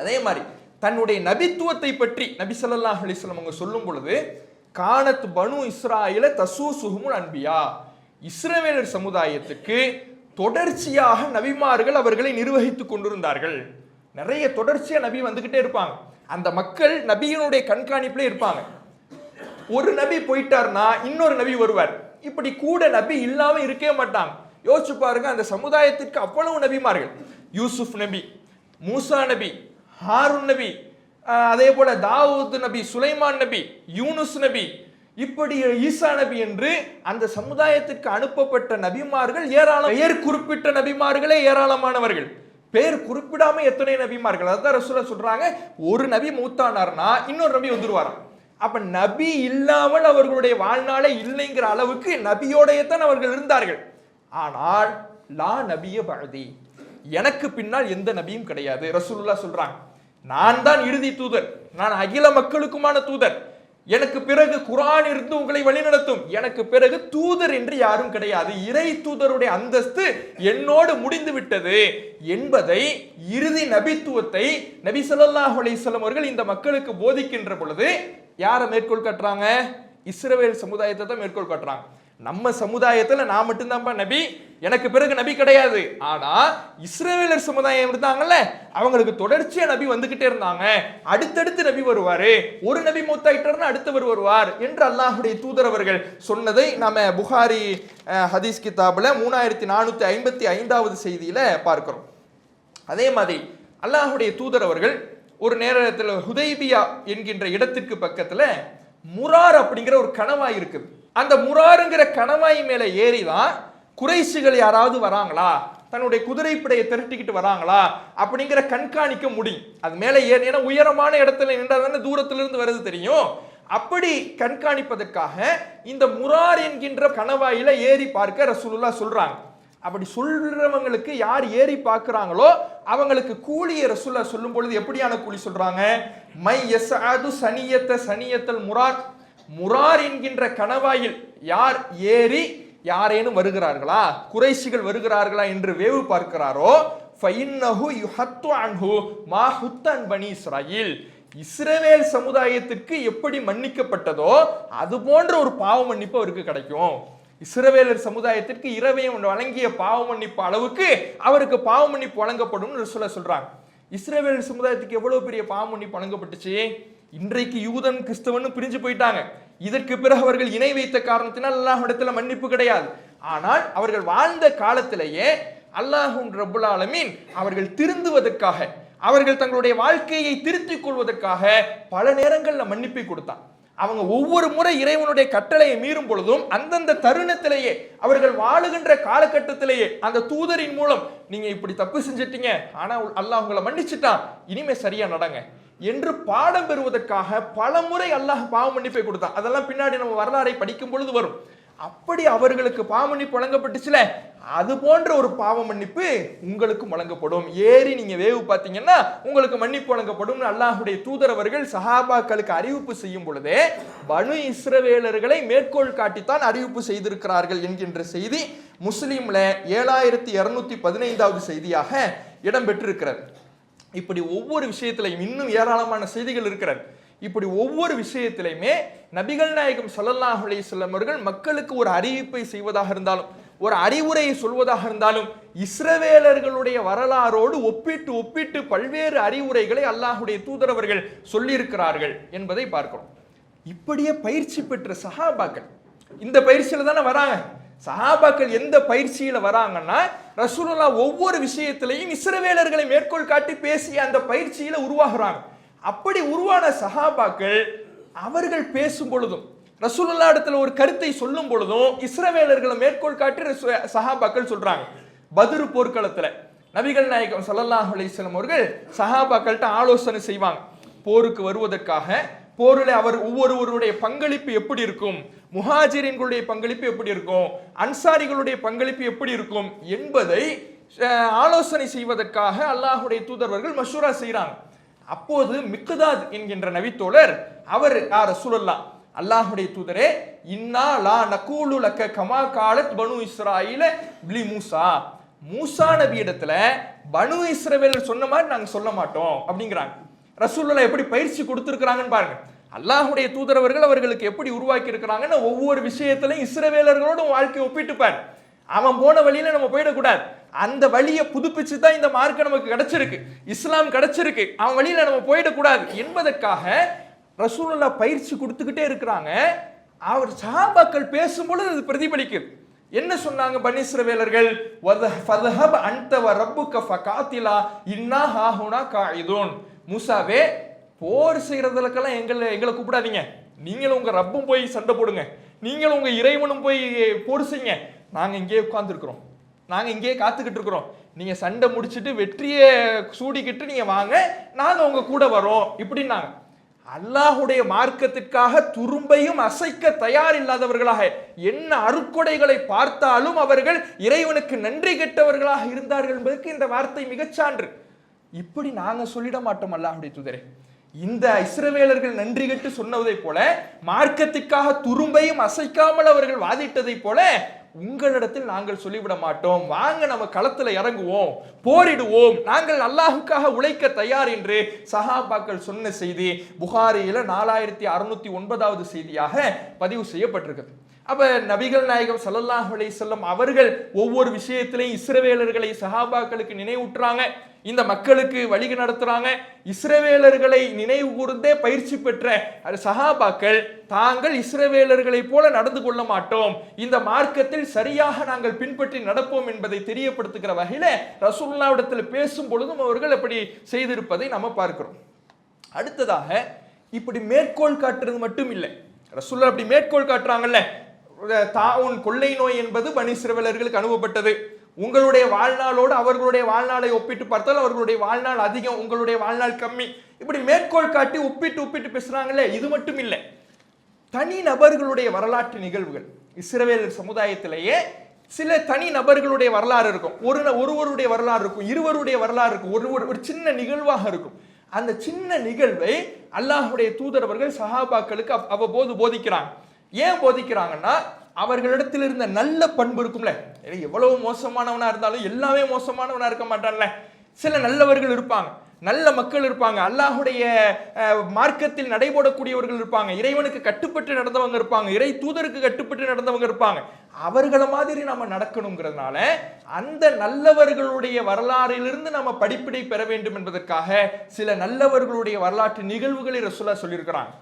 அதே மாதிரி தன்னுடைய நபித்துவத்தை பற்றி நபி ஸல்லல்லாஹு அலைஹி வஸல்லம் அவங்க சொல்லும் பொழுது, கானத் பனு இஸ்ராயில தசூசுஹுமுல் அன்பியா, இஸ்ரவேலர் சமுதாயத்துக்கு தொடர்ச்சியாக நபிமார்கள் அவர்களை நிர்வகித்துக் கொண்டிருந்தார்கள். நிறைய தொடர்ச்சியா நபி வந்துகிட்டே இருப்பாங்க. அந்த மக்கள் நபியினுடைய கண்காணிப்பிலே இருப்பாங்க. ஒரு நபி போயிட்டார்னா இன்னொரு நபி வருவார். இப்படி கூட நபி இல்லாம இருக்கவே மாட்டாங்க. யோசிச்சு பாருங்க, அந்த சமுதாயத்திற்கு அவ்வளவு நபிமார்கள். யூசுப் நபி, மூசா நபி, ஹாரூன் நபி, அதே போல தாவூத் நபி, சுலைமான் நபி, யூனுஸ் நபி, இப்படி ஈசா நபி என்று அந்த சமுதாயத்திற்கு அனுப்பப்பட்ட நபிமார்கள் ஏராளம். பெயர் குறிப்பிட்ட நபிமார்களே ஏராளமானவர்கள். பேர் குறிப்பிடாம எத்தனை நபிமார்கள். அதான் ரசூலுல்லாஹ் சொல்றாங்க, ஒரு நபி மூத்தானார்னா இன்னொரு நபி வந்துருவாராம். அப்ப நபி இல்லாமல் அவர்களுடைய வாழ்நாளே இல்லைங்கிற அளவுக்கு நபியோடைய தான் அவர்கள் இருந்தார்கள். ஆனால் லா நபிய பஅதி, எனக்கு பின்னால் எந்த நபியும் கிடையாது. ரசூலுல்லாஹ் சொல்றாங்க, நான் தான் இறுதி தூதர், நான் அகில மக்களுக்குமான தூதர், எனக்கு பிறகு குர்ஆன் இருந்து உங்களை வழிநடத்தும், எனக்கு பிறகு தூதர் என்று யாரும் கிடையாது, இறை தூதருடைய அந்தஸ்து என்னோடு முடிந்து விட்டது என்பதை, இறுதி நபித்துவத்தை நபி ஸல்லல்லாஹு அலைஹி வஸல்லம் அவர்கள் இந்த மக்களுக்கு போதிக்கின்ற பொழுது யாரை மேற்கோள் காட்டுறாங்க? இஸ்ரவேல் சமுதாயத்தை தான் மேற்கோள் காட்டுறாங்க. நம்ம சமுதாயத்துல நான் மட்டும்தான்ப்பா நபி, எனக்கு பிறகு நபி கிடையாது. ஆனா இஸ்ரவேலர் சமுதாயம் இருந்தாங்கல்ல, அவங்களுக்கு தொடர்ச்சியா நபி வந்துகிட்டே இருந்தாங்க. அடுத்தடுத்து நபி வருவாரு, ஒரு நபி மூத்தாயிட்டார்னா அடுத்தவர் வருவார் என்று அல்லாஹ்வுடைய தூதர் அவர்கள் சொன்னதை நாம புகாரி ஹதீஸ் கிதாபுல 3455வது செய்தியில பார்க்கிறோம். அதே மாதிரி அல்லாஹ்வுடைய தூதர் அவர்கள் ஒரு நேரத்தில் ஹுதைபியா என்கின்ற இடத்திற்கு பக்கத்துல முரார் அப்படிங்கிற ஒரு கணவாய் இருக்குது. அந்த முராருங்கிற கணவாய் மேல ஏறிதான் குறைஷிகள் யாராவது வராங்களா, தன்னுடைய குதிரைப்படையை திரட்டிக்கிட்டு வராங்களா அப்படிங்கிற கண்காணிக்க முடியும். அது மேல ஏன்னா உயரமான இடத்துல நின்றாதானே தூரத்துல இருந்து வருது தெரியும். அப்படி கண்காணிப்பதற்காக இந்த முரார் என்கின்ற கணவாயில ஏறி பார்க்க ரசூலுல்லாஹ் சொல்றாங்க. அப்படி சொல்றவங்களுக்கு யார் ஏறி பார்க்கிறாங்களோ அவங்களுக்கு கூலியை ரசூலுல்லாஹ் சொல்லும் பொழுது எப்படியான கூலி சொல்றாங்க? மை யஸ்அது சனியத்தல் முரார், முரார் என்கின்ற கணவாயில் யார் ஏறி யாரேனும் வருகிறார்களா, குறைஷிகள் வருகிறார்களா என்று வேவு பார்க்கிறாரோ ஃபஇன்னஹு யுஹத்து அன்ஹு மா ஹுத்தன் பனி இஸ்ராயில், இஸ்ரவேல் சமுதாயத்திற்கு எப்படி மன்னிக்கப்பட்டதோ அது போன்ற ஒரு பாவ மன்னிப்பு அவருக்கு கிடைக்கும். இஸ்ரவேலர் சமுதாயத்திற்கு இரவையும் வழங்கிய பாவ மன்னிப்பு அளவுக்கு அவருக்கு பாவ மன்னிப்பு வழங்கப்படும் சொல்றாங்க. இஸ்ரவேல் சமுதாயத்துக்கு எவ்வளவு பெரிய பாவ மன்னிப்பு வழங்கப்பட்டுச்சு. இன்றைக்கு யூதன் கிறிஸ்தவன் பிரிஞ்சு போயிட்டாங்க. இதற்கு பிறகு அவர்கள் இணை வைத்த காரணத்தினால் அல்லாஹ்விடத்துல மன்னிப்பு கிடையாது. ஆனால் அவர்கள் வாழ்ந்த காலத்திலேயே அல்லாஹ் ரப்புல் ஆலமீன் அவர்கள் திருந்துவதற்காக, அவர்கள் தங்களுடைய வாழ்க்கையை திருத்திக் கொள்வதற்காக பல நேரங்களில் மன்னிப்பை கொடுத்தான். அவங்க ஒவ்வொரு முறை இறைவனுடைய கட்டளையை மீறும் பொழுதும் அந்தந்த தருணத்திலேயே அவர்கள் வாழுகின்ற காலகட்டத்திலேயே அந்த தூதரின் மூலம் நீங்க இப்படி தப்பு செஞ்சிட்டீங்க, ஆனா அல்லாஹ் உங்களை மன்னிச்சுட்டான், இனிமே சரியா நடங்க என்று பாடம் பெறுவதற்காக பல முறை அல்லாஹ் பாவ மன்னிப்பை கொடுத்தான். அதெல்லாம் பின்னாடி நம்ம வரலாறை படிக்கும் பொழுது வரும். அப்படி அவர்களுக்கு பாவ மன்னிப்பு வழங்கப்பட்டுச்சுல, அது போன்ற ஒரு பாவ மன்னிப்பு உங்களுக்கும் வழங்கப்படும். ஏறி நீங்க வேவு பார்த்தீங்கன்னா உங்களுக்கு மன்னிப்பு வழங்கப்படும். அல்லாஹுடைய தூதர் அவர்கள் சஹாபாக்களுக்கு அறிவிப்பு செய்யும் பொழுதே பனு இஸ்ரவேலர்களை மேற்கோள் காட்டித்தான் அறிவிப்பு செய்திருக்கிறார்கள் என்கின்ற செய்தி முஸ்லிம்ல 7215வது செய்தியாக இடம்பெற்றிருக்கிறது. இப்படி ஒவ்வொரு விஷயத்திலையும் இன்னும் ஏராளமான செய்திகள் இருக்கிறது. இப்படி ஒவ்வொரு விஷயத்திலையுமே நபிகள் நாயகம் ஸல்லல்லாஹு அலைஹி வஸல்லம் அவர்கள் மக்களுக்கு ஒரு அறிவிப்பை செய்வதாக இருந்தாலும், ஒரு அறிவுரையை சொல்வதாக இருந்தாலும், இஸ்ரவேலர்களுடைய வரலாறோடு ஒப்பிட்டு பல்வேறு அறிவுரைகளை அல்லாஹுடைய தூதரவர்கள் சொல்லியிருக்கிறார்கள் என்பதை பார்க்கிறோம். இப்படியே பயிற்சி பெற்ற சஹாபாக்கள் இந்த பயிற்சியில தானே வராங்க. சஹாபாக்கள் எந்த பயிற்சியில வராங்கன்னா ரசூலுல்லாஹ் ஒவ்வொரு விஷயத்திலையும் இஸ்ரவேலர்களை மேற்கோள் காட்டி பேசிய அந்த பயிற்சியில உருவாகிறாங்க. அப்படி உருவான சஹாபாக்கள் அவர்கள் பேசும் பொழுதும் ரசூலுல்லாஹ் இடத்துல ஒரு கருத்தை சொல்லும் பொழுதும் இஸ்ரவேலர்களை மேற்கோள் காட்டி சஹாபாக்கள் சொல்றாங்க. பத்ர் போர்க்களத்துல நபிகள் நாயகம் ஸல்லல்லாஹு அலைஹி வஸல்லம் அவர்கள் சஹாபாக்கள்கிட்ட ஆலோசனை செய்வாங்க. போருக்கு வருவதற்காக போரில் அவர் ஒவ்வொருவருடைய பங்களிப்பு எப்படி இருக்கும், முஹாஜிரின்களுடைய பங்களிப்பு எப்படி இருக்கும், அன்சாரிகளுடைய பங்களிப்பு எப்படி இருக்கும் என்பதை ஆலோசனை செய்வதற்காக அல்லாஹுடைய தூதர்கள் மஷூரா செய்கிறாங்க. அப்போது மிக்தாத் என்கின்ற நபித்தோழர் அவர் ரசூலுல்லாஹ், அல்லாஹுடைய தூதரே, இன்னா லா நகூலு லக கமா காலத் பனு இஸ்ராயீல லி மூசா, மூசா நபி இடத்துல பனு இஸ்ரவேலர் சொன்ன மாதிரி நாங்க சொல்ல மாட்டோம் அப்படிங்கிறாங்க. ரசூலுல்லாஹ் எப்படி பயிற்சி கொடுத்திருக்கிறாங்கன்னு பாருங்க. அல்லாஹுடைய தூதரவர்கள் அவர்களுக்கு எப்படி உருவாக்கி இருக்கிறாங்கன்னா ஒவ்வொரு விஷயத்திலையும் இஸ்ரவேலர்களோட வாழ்க்கையை ஒப்பிட்டுப்பார். அவன் போன வழியில நம்ம போயிடக்கூடாது, அந்த வழியை புதுப்பிச்சு தான் இந்த மார்க்கம் நமக்கு கிடைச்சிருக்கு, இஸ்லாம் கிடைச்சிருக்கு, அவன் வழியில நம்ம போயிடக்கூடாது என்பதற்காக ரசூலுல்லாஹ் பயிற்சி கொடுத்துக்கிட்டே இருக்கிறாங்க. அவர் சஹாபாக்கள் பேசும்பொழுது அது பிரதிபலிக்குது. என்ன சொன்னாங்க பனி இஸ்ரவேலர்கள்? ஃபதஹப் அன்த வ ரப்புக ஃபகாத்திலா இன்னா ஹாஹுனா காயிதுன், மூசாவே போர் செய்யறதுக்கெல்லாம் எங்களை கூப்பிடாதீங்க, நீங்களும் உங்க ரப்பும் போய் சண்டை போடுங்க, நீங்களும் உங்க இறைவனும் போய் போர் செய்யுங்க, நாங்க இங்கே உட்கார்ந்துருக்கிறோம், நாங்க இங்கே காத்துக்கிட்டு இருக்கிறோம், நீங்க சண்டை முடிச்சுட்டு வெற்றியை சூடிக்கிட்டு நீங்க வாங்க, நாங்க உங்க கூட வரோம் இப்படின்னாங்க. அல்லாஹுடைய மார்க்கத்திற்காக துரும்பையும் அசைக்க தயார் இல்லாதவர்களாக என்ன அருக்கொடைகளை பார்த்தாலும் அவர்கள் இறைவனுக்கு நன்றி கெட்டவர்களாக இருந்தார்கள் என்பதற்கு இந்த வார்த்தை மிகச்சான்று. இப்படி நாங்க சொல்லிட மாட்டோம் அல்லாஹுடைய தூதரே. இந்த இஸ்ரவேலர்கள் நன்றி கெட்டு சொன்னதை போல, மார்க்கத்திற்காக துரும்பையும் அசைக்காமல் அவர்கள் வாதிட்டதை போல உங்களிடத்தில் நாங்கள் சொல்லிவிட மாட்டோம், வாங்க நம்ம களத்துல இறங்குவோம், போரிடுவோம், நாங்கள் அல்லாஹுக்காக உழைக்க தயார் என்று சஹாபாக்கள் சொன்ன செய்தி புகாரியில 4609வது செய்தியாக பதிவு செய்யப்பட்டிருக்கிறது. அப்ப நபிகள் நாயகம் ஸல்லல்லாஹு அலைஹி வஸல்லம் அவர்கள் ஒவ்வொரு விஷயத்திலையும் இஸ்ரவேலர்களை சஹாபாக்களுக்கு நினைவூட்டுறாங்க, இந்த மக்களுக்கு வழி நடத்துறாங்க. இஸ்ரவேலர்களை நினைவு கூர்ந்தே பயிற்சி பெற்ற சஹாபாக்கள் தாங்கள் இஸ்ரவேலர்களை போல நடந்து கொள்ள மாட்டோம், இந்த மார்க்கத்தில் சரியாக நாங்கள் பின்பற்றி நடப்போம் என்பதை தெரியப்படுத்துகிற வகையில ரசூலுல்லாஹ்விடத்தில் பேசும் பொழுதும் அவர்கள் அப்படி செய்திருப்பதை நம்ம பார்க்கிறோம். அடுத்ததாக இப்படி மேற்கோள் காட்டுறது மட்டும் இல்லை, ரசூலுல்லாஹ் அப்படி மேற்கோள் காட்டுறாங்கல்ல, தாவுன் கொள்ளை நோய் என்பது பனி இஸ்ரவேலர்களுக்கு அனுப்பப்பட்டது, உங்களுடைய வாழ்நாளோடு அவர்களுடைய வாழ்நாளை ஒப்பிட்டு பார்த்தால் அவர்களுடைய வாழ்நாள் அதிகம், உங்களுடைய வாழ்நாள் கம்மி. இப்படி மேற்கோள் காட்டி ஒப்பிட்டு பேசுறாங்களே, இது மட்டும் இல்லை, தனி நபர்களுடைய வரலாற்று நிகழ்வுகள். இஸ்ரவேலர் சமுதாயத்திலேயே சில தனி நபர்களுடைய வரலாறு இருக்கும், ஒருவருடைய வரலாறு இருக்கும், இருவருடைய வரலாறு இருக்கும், ஒரு சின்ன நிகழ்வாக இருக்கும். அந்த சின்ன நிகழ்வை அல்லாஹ்வுடைய தூதர் அவர்கள் சஹாபாக்களுக்கு அவ்வப்போது போதிக்கிறாங்க. ஏன் போதிக்கிறாங்கன்னா, அவர்களிடத்தில் இருந்த நல்ல பண்பு இருக்கும்ல, எவ்வளவு மோசமானவனா இருந்தாலும் எல்லாமே மோசமானவனா இருக்க மாட்டான்ல, சில நல்லவர்கள் இருப்பாங்க, நல்ல மக்கள் இருப்பாங்க, அல்லாஹுடைய மார்க்கத்தில் நடைபோடக்கூடியவர்கள் இருப்பாங்க, இறைவனுக்கு கட்டுப்பட்டு நடந்தவங்க இருப்பாங்க, இறை தூதருக்கு கட்டுப்பட்டு நடந்தவங்க இருப்பாங்க. அவர்கள மாதிரி நாம நடக்கணுங்கிறதுனால அந்த நல்லவர்களுடைய வரலாறிலிருந்து நம்ம படிப்பினை பெற வேண்டும் என்பதற்காக சில நல்லவர்களுடைய வரலாற்று நிகழ்வுகளை ரசூலுல்லாஹ் சொல்லியிருக்கிறாங்க.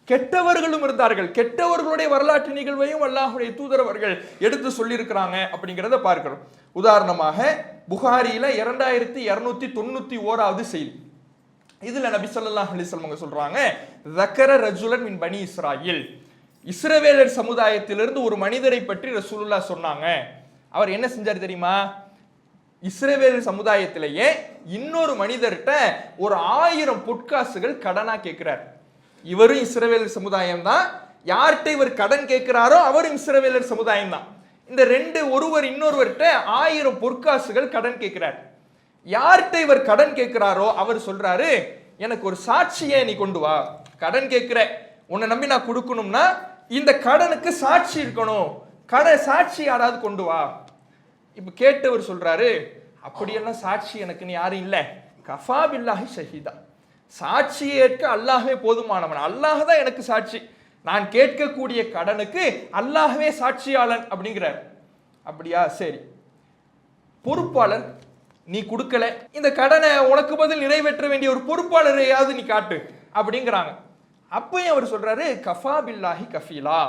கெட்டவர்களும் இருந்தார்கள், கெட்டவர்களுடைய வரலாற்று நிகழ்வையும் அல்லாஹ்வுடைய தூதர் அவர்கள் எடுத்து சொல்லியிருக்கிறாங்க அப்படிங்கிறத பார்க்கிறோம். உதாரணமாக புகாரியில 2291வது செய்தி. இதுல நபி ஸல்லல்லாஹு அலைஹி வஸல்லம் சொல்றாங்க, ذكر رجلا من بني இஸ்ராயில், இஸ்ரவேலர் சமுதாயத்திலிருந்து ஒரு மனிதரை பற்றி ரசூலுல்லாஹ் சொன்னாங்க. அவர் என்ன செஞ்சார் தெரியுமா? இஸ்ரவேலர் சமுதாயத்திலேயே இன்னொரு மனிதர்கிட்ட ஒரு 1000 பொற்காசுகள் கடனா கேட்கிறார். இவரும் இஸ்ரவேலர் சமுதாயம் தான், யார்கிட்ட இவர் கடன் கேட்கிறாரோ அவரும் இஸ்ரவேலர் சமுதாயம் தான். இந்த ஒருவர் இன்னொருவர்கிட்ட 1000 பொற்காசுகள் கடன் கேட்கிறார். யார்கிட்ட இவர் கடன் கேட்கிறாரோ அவர் சொல்றாரு, எனக்கு ஒரு சாட்சியை நீ கொண்டு வா, கடன் கேட்கிற, உன்னை நம்பி நான் கொடுக்கணும்னா இந்த கடனுக்கு சாட்சி இருக்கணும், சாட்சி யாராவது கொண்டு வா. இப்ப கேட்டவர் சொல்றாரு, அப்படியெல்லாம் சாட்சி எனக்கு யாரும் இல்லை, கஃபா பில்லாஹி ஷஹீதா, சாட்சியை ஏற்க அல்லாஹ்வே போதுமானவன், அல்லாஹ் தான் எனக்கு சாட்சி, நான் கேட்கக்கூடிய கடனுக்கு அல்லாஹ்வே சாட்சியாளன் அப்படிங்கிறார். அப்படியா, சரி, பொறுப்பாளர் நீ கொடுக்கல, இந்த கடனை உனக்கு பதில் நிறைவேற்ற வேண்டிய ஒரு பொறுப்பாளரையாவது நீ காட்டு அப்படிங்கிறாங்க. அப்பயும் அவர் சொல்றாரு, கஃபா பில்லாஹி கஃபீலா,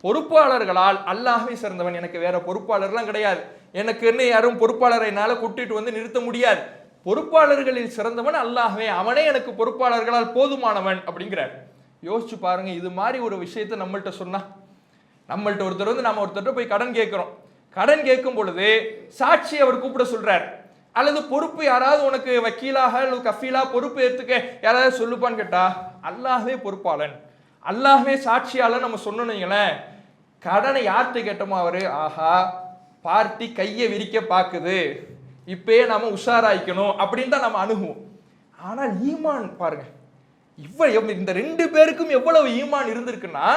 பொறுப்பாளர்களால் அல்லாஹ்வே சிறந்தவன், எனக்கு வேற பொறுப்பாளர்லாம் கிடையாது, எனக்கு என்ன யாரும் பொறுப்பாளரை என்னால கூட்டிட்டு வந்து நிறுத்த முடியாது, பொறுப்பாளர்களில் சிறந்தவன் அல்லாஹ்வே, அவனே எனக்கு பொறுப்பாளர்களால் போதுமானவன் அப்படிங்கிறார். யோசிச்சு பாருங்க, இது மாதிரி ஒரு விஷயத்தை நம்மள்ட்ட சொன்னா, நம்மள்ட்ட ஒருத்தர் வந்து நம்ம ஒருத்தர் போய் கடன் கேட்கிறோம், கடன் கேட்கும் பொழுது சாட்சி அவர் கூப்பிட சொல்றார், அல்லது பொறுப்பு யாராவது உனக்கு வக்கீலாக அல்லது கஃபீலா பொறுப்பு ஏற்றுக்க யாராவது சொல்லுப்பான்னு கேட்டா, அல்லாஹ்வே பொறுப்பாளன், அல்லாஹ்வே சாட்சியாளன் நம்ம சொன்னீங்களேன், கடனை யார்கிட்ட கேட்டோமோ அவரு, ஆஹா பார்ட்டி கையை விரிக்க பாக்குது, இப்பயே நாம உஷாராய்க்கணும் அப்படின்னு தான் நம்ம அணுகுவோம். ஆனால் ஈமான் பாருங்க, இந்த 2 பேருக்கும் எவ்வளவு ஈமான் இருந்திருக்குன்னா,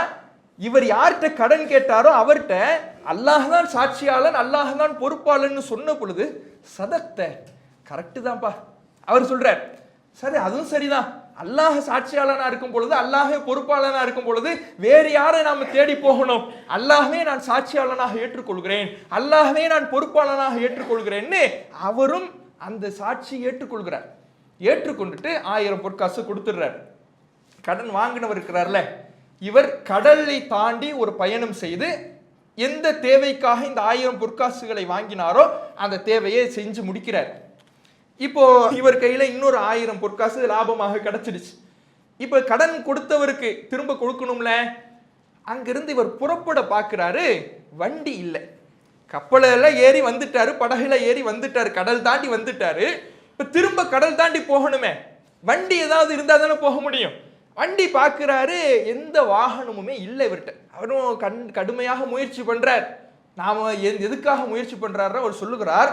இவர் யார்கிட்ட கடன் கேட்டாரோ அவர்கிட்ட அல்லாஹ் தான் சாட்சியாளன், அல்லாஹ் தான் பொறுப்பாளன்னு சொன்ன பொழுது, சதக்த, கரெக்டு தான்ப்பா அவர் சொல்றார், சரி அதுவும் சரிதான், அல்லாஹ் சாட்சியாளனா இருக்கும் பொழுது, அல்லாஹே பொறுப்பாளனா இருக்கும் பொழுது வேறு யாரை நாம தேடி போகணும், அல்லாஹ்வே நான் சாட்சியாளனாக ஏற்றுக்கொள்கிறேன், அல்லாஹ்வே நான் பொறுப்பாளனாக ஏற்றுக்கொள்கிறேன்னு அவரும் அந்த சாட்சி ஏற்றுக்கொள்கிறார். ஏற்றுக்கொண்டுட்டு 1000 பொற்காசு கொடுத்துடுறார். கடன் வாங்கினவர் இருக்கிறார்ல, இவர் கடலை தாண்டி ஒரு பயணம் செய்து எந்த தேவைக்காக இந்த 1000 பொற்காசுகளை வாங்கினாரோ அந்த தேவையை செஞ்சு முடிக்கிறார். இப்போ இவர் கையில இன்னொரு 1000 பொற்காசு லாபமாக கிடைச்சிடுச்சு. இப்ப கடன் கொடுத்தவருக்கு திரும்ப கொடுக்கணும்ல, அங்கிருந்து இவர் புறப்பட பார்க்கிறாரு, வண்டி இல்லை, கப்பலில் ஏறி வந்துட்டாரு, படகுல ஏறி வந்துட்டாரு, கடல் தாண்டி வந்துட்டாரு, இப்ப திரும்ப கடல் தாண்டி போகணுமே, வண்டி ஏதாவது இருந்தா தானே போக முடியும். வண்டி பார்க்கிறாரு, எந்த வாகனமுமே இல்லை இவர்கிட்ட. அவரும் கடுமையாக முயற்சி பண்றார். நாம எதுக்காக முயற்சி பண்றாருன்னு அவர் சொல்லுகிறார்,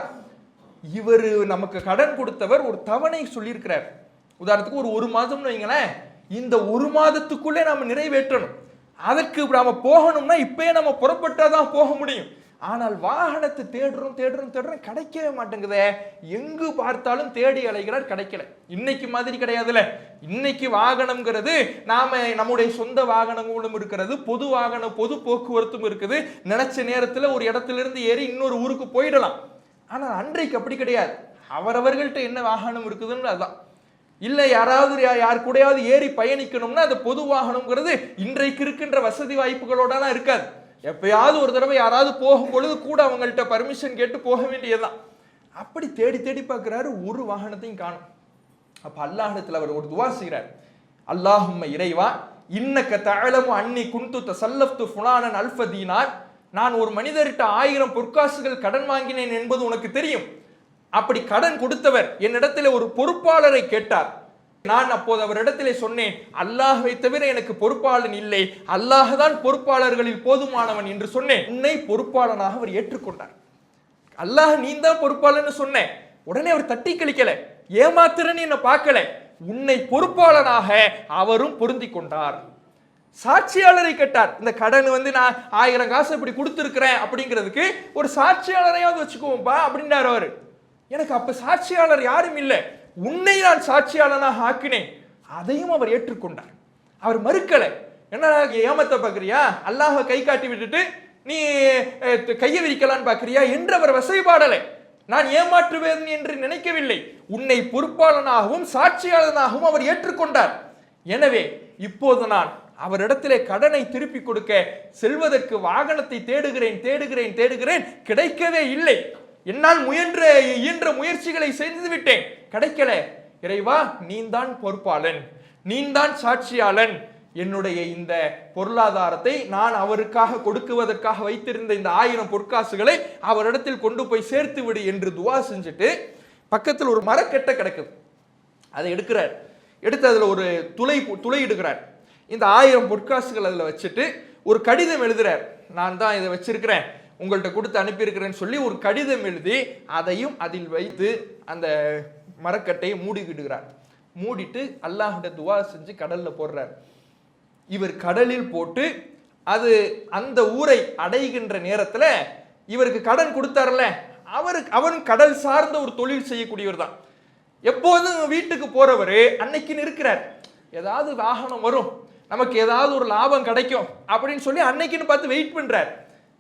இவர் நமக்கு கடன் கொடுத்தவர் ஒரு தவணை சொல்லியிருக்கிறார். உதாரணத்துக்கு ஒரு மாதம்னு வைங்களேன், இந்த 1 மாதத்துக்குள்ளே நாம நிறைவேற்றணும், அதற்கு நாம போகணும்னா இப்பயே நம்ம புறப்பட்டாதான் போக முடியும். ஆனால் வாகனத்தை தேடுறோம் கிடைக்கவே மாட்டேங்குதே, எங்கு பார்த்தாலும் தேடி அலைகிறார், கிடைக்கல. இன்னைக்கு மாதிரி கிடையாதுல, இன்னைக்கு வாகனம்ங்கிறது நாம நம்முடைய சொந்த வாகனங்களும் இருக்கிறது, பொது போக்குவரத்தும் இருக்குது, நினைச்ச நேரத்துல ஒரு இடத்துல இருந்து ஏறி இன்னொரு ஊருக்கு போயிடலாம். ஆனால் அன்றைக்கு அப்படி கிடையாது, அவரவர்கள்ட்ட என்ன வாகனம் இருக்குதுன்னு அதான். இல்ல யார் கூடயாவது ஏறி பயணிக்கணும்னா அது பொது வாகனம்ங்கிறது இன்றைக்கு இருக்கின்ற வசதி வாய்ப்புகளோடலாம் இருக்காது. எப்பயாவது ஒரு தடவை யாராவது போகும் பொழுது கூட அவங்கள்ட்ட பர்மிஷன் கேட்டு போக வேண்டியதுதான். அப்படி தேடி பார்க்கிறாரு, ஒரு வாகனத்தையும் காணும். அப்ப அல்லாஹ்விடத்தில் அவர் ஒரு துவா செய்கிறார், அல்லாஹும்ம இறைவா, இன்னக்க தஅலமு அன்னி குன்து தஸல்லஃப்து ஃபுலானன் அல்ஃப தீனார், நான் ஒரு மனிதர்கிட்ட 1000 பொற்காசுகள் கடன் வாங்கினேன் என்பது உனக்கு தெரியும். அப்படி கடன் கொடுத்தவர் என்னிடத்தில் ஒரு பொறுப்பாளரை கேட்டார். நான் அப்போது அவரிடத்திலே சொன்னேன், அல்லாஹ்வை தவிர எனக்கு பொறுப்பாளன் இல்லை, அல்லாஹ் தான் பொறுப்பாளர்களில் போதுமானவன் என்று சொன்னேன். உன்னை பொறுப்பாளனாக அவர் ஏற்றுக்கொண்டார். அல்லாஹ் நீ தான் பொறுப்பாளன்னு சொன்னேன். உடனே அவர் தட்டி கழிக்கல, ஏமாத்துறன்னு என்ன பார்க்கல, உன்னை பொறுப்பாளனாக அவரும் பொருந்தி கொண்டார். சாட்சியாளரை கேட்டார். இந்த கடன் நான் 1000 காசு இப்படி கொடுத்துருக்கிறேன் அப்படிங்கிறதுக்கு ஒரு சாட்சியாளரையாவது வச்சுக்குவோம்பா அப்படின்றார் அவரு. எனக்கு அப்ப சாட்சியாளர் யாரும் இல்லை, உன்னை நான் சாட்சியாளனாக ஆக்கினேன். அதையும் அவர் ஏற்றுக்கொண்டார். அவர் மறுக்கல. என்ன ஏமாத்த பாக்குறியா, அல்லாஹ் கை காட்டி விட்டுட்டு நீ கையை விரிக்கலான்னு பாக்குறியா என்று அவர் வசைபாடலை. நான் ஏமாற்றுவேன் என்று நினைக்கவில்லை. உன்னை பொறுப்பாளனாகவும் சாட்சியாளனாகவும் அவர் ஏற்றுக்கொண்டார். எனவே இப்போது நான் அவரிடத்திலே கடனை திருப்பி கொடுக்க செல்வதற்கு வாகனத்தை தேடுகிறேன் தேடுகிறேன் தேடுகிறேன், கிடைக்கவே இல்லை. என்னால் இயன்ற முயற்சிகளை செய்து விட்டேன், கிடைக்கல. இறைவா நீந்தான் பொறுப்பாளன், நீந்தான் சாட்சியாளன். என்னுடைய இந்த பொருளாதாரத்தை நான் அவருக்காக கொடுக்குவதற்காக வைத்திருந்த இந்த 1000 பொற்காசுகளை அவரிடத்தில் கொண்டு போய் சேர்த்து விடு என்று துவா செஞ்சுட்டு பக்கத்தில் ஒரு மரக்கட்டை கிடக்குது, அதை எடுக்கிறார். எடுத்து அதில் ஒரு துளை இடுகிறார். இந்த 1000 பொற்காசுகள் அதில் வச்சுட்டு ஒரு கடிதம் எழுதுறார். நான் தான் இதை வச்சிருக்கிறேன், உங்கள்கிட்ட கொடுத்து அனுப்பியிருக்கிறேன்னு சொல்லி ஒரு கடிதம் எழுதி அதையும் அதில் வைத்து அந்த மரக்கட்டையை மூடிக்கிடுகிறார். மூடிட்டு அல்லாஹ்கிட்ட துவா செஞ்சு கடல்ல போடுறார். இவர் கடலில் போட்டு அது அந்த ஊரை அடைகின்ற நேரத்தில் இவருக்கு கடன் கொடுத்தார்ல, அவன் கடல் சார்ந்த ஒரு தொழில் செய்யக்கூடியவர் தான். எப்போதும் வீட்டுக்கு போறவர் அன்னைக்குன்னு இருக்கிறார். ஏதாவது வாகனம் வரும், நமக்கு ஏதாவது ஒரு லாபம் கிடைக்கும் அப்படின்னு சொல்லி அன்னைக்குன்னு பார்த்து வெயிட் பண்றார்.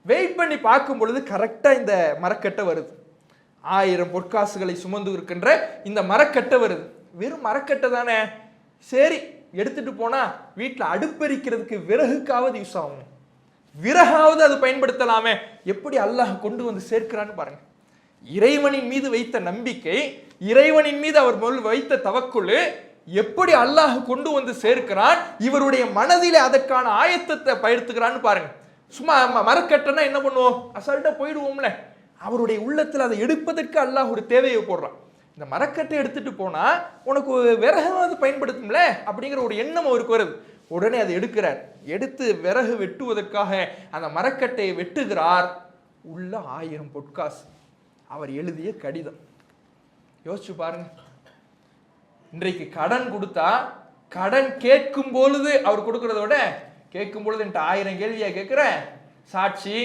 வெயிட் பண்ணி பார்க்கும் பொழுது கரெக்டா இந்த மரக்கட்டை வருது. 1000 பொற்காசுகளை சுமந்து இருக்கின்ற இந்த மரக்கட்டை வருது. வெறும் மரக்கட்டை தானே, சரி எடுத்துட்டு போனா வீட்டில் அடுப்பெரிக்கிறதுக்கு விறகுக்காவது யூஸ் ஆகும், விறகாவது அது பயன்படுத்தலாமே. எப்படி அல்லாஹ் கொண்டு வந்து சேர்க்கிறான்னு பாருங்க. இறைவனின் மீது வைத்த நம்பிக்கை, இறைவனின் மீது அவர் வைத்த தவக்குழு எப்படி அல்லாஹ் கொண்டு வந்து சேர்க்கிறான், இவருடைய மனதிலே அதற்கான ஆயத்தத்தை பயிர்த்துக்கிறான்னு பாருங்க. சும்மா மரக்கட்டனா என்ன பண்ணுவோம், அசால்ட்டா போயிடுவோம்ல. அவருடைய உள்ளத்தில் அதை எடுப்பதற்கு அல்லாஹ் ஒரு தேவையை போடுறான். இந்த மரக்கட்டை எடுத்துட்டு போனா உனக்கு விறகாவது பயன்படுத்தும்ல அப்படிங்கிற ஒரு எண்ணம் அவருக்கு வருது. உடனே அதை எடுக்கிறார். எடுத்து விறகு வெட்டுவதற்காக அந்த மரக்கட்டையை வெட்டுகிறார். உள்ள 1000 பொற்காசு, அவர் எழுதிய கடிதம். யோசிச்சு பாருங்க. இன்றைக்கு கடன் கொடுத்தா கடன் கேட்கும் பொழுது அவர் கொடுக்கறத விட கேட்கும் பொழுது என்கிட்ட 1000 கேள்வியா கேட்கிறேன், சாட்சி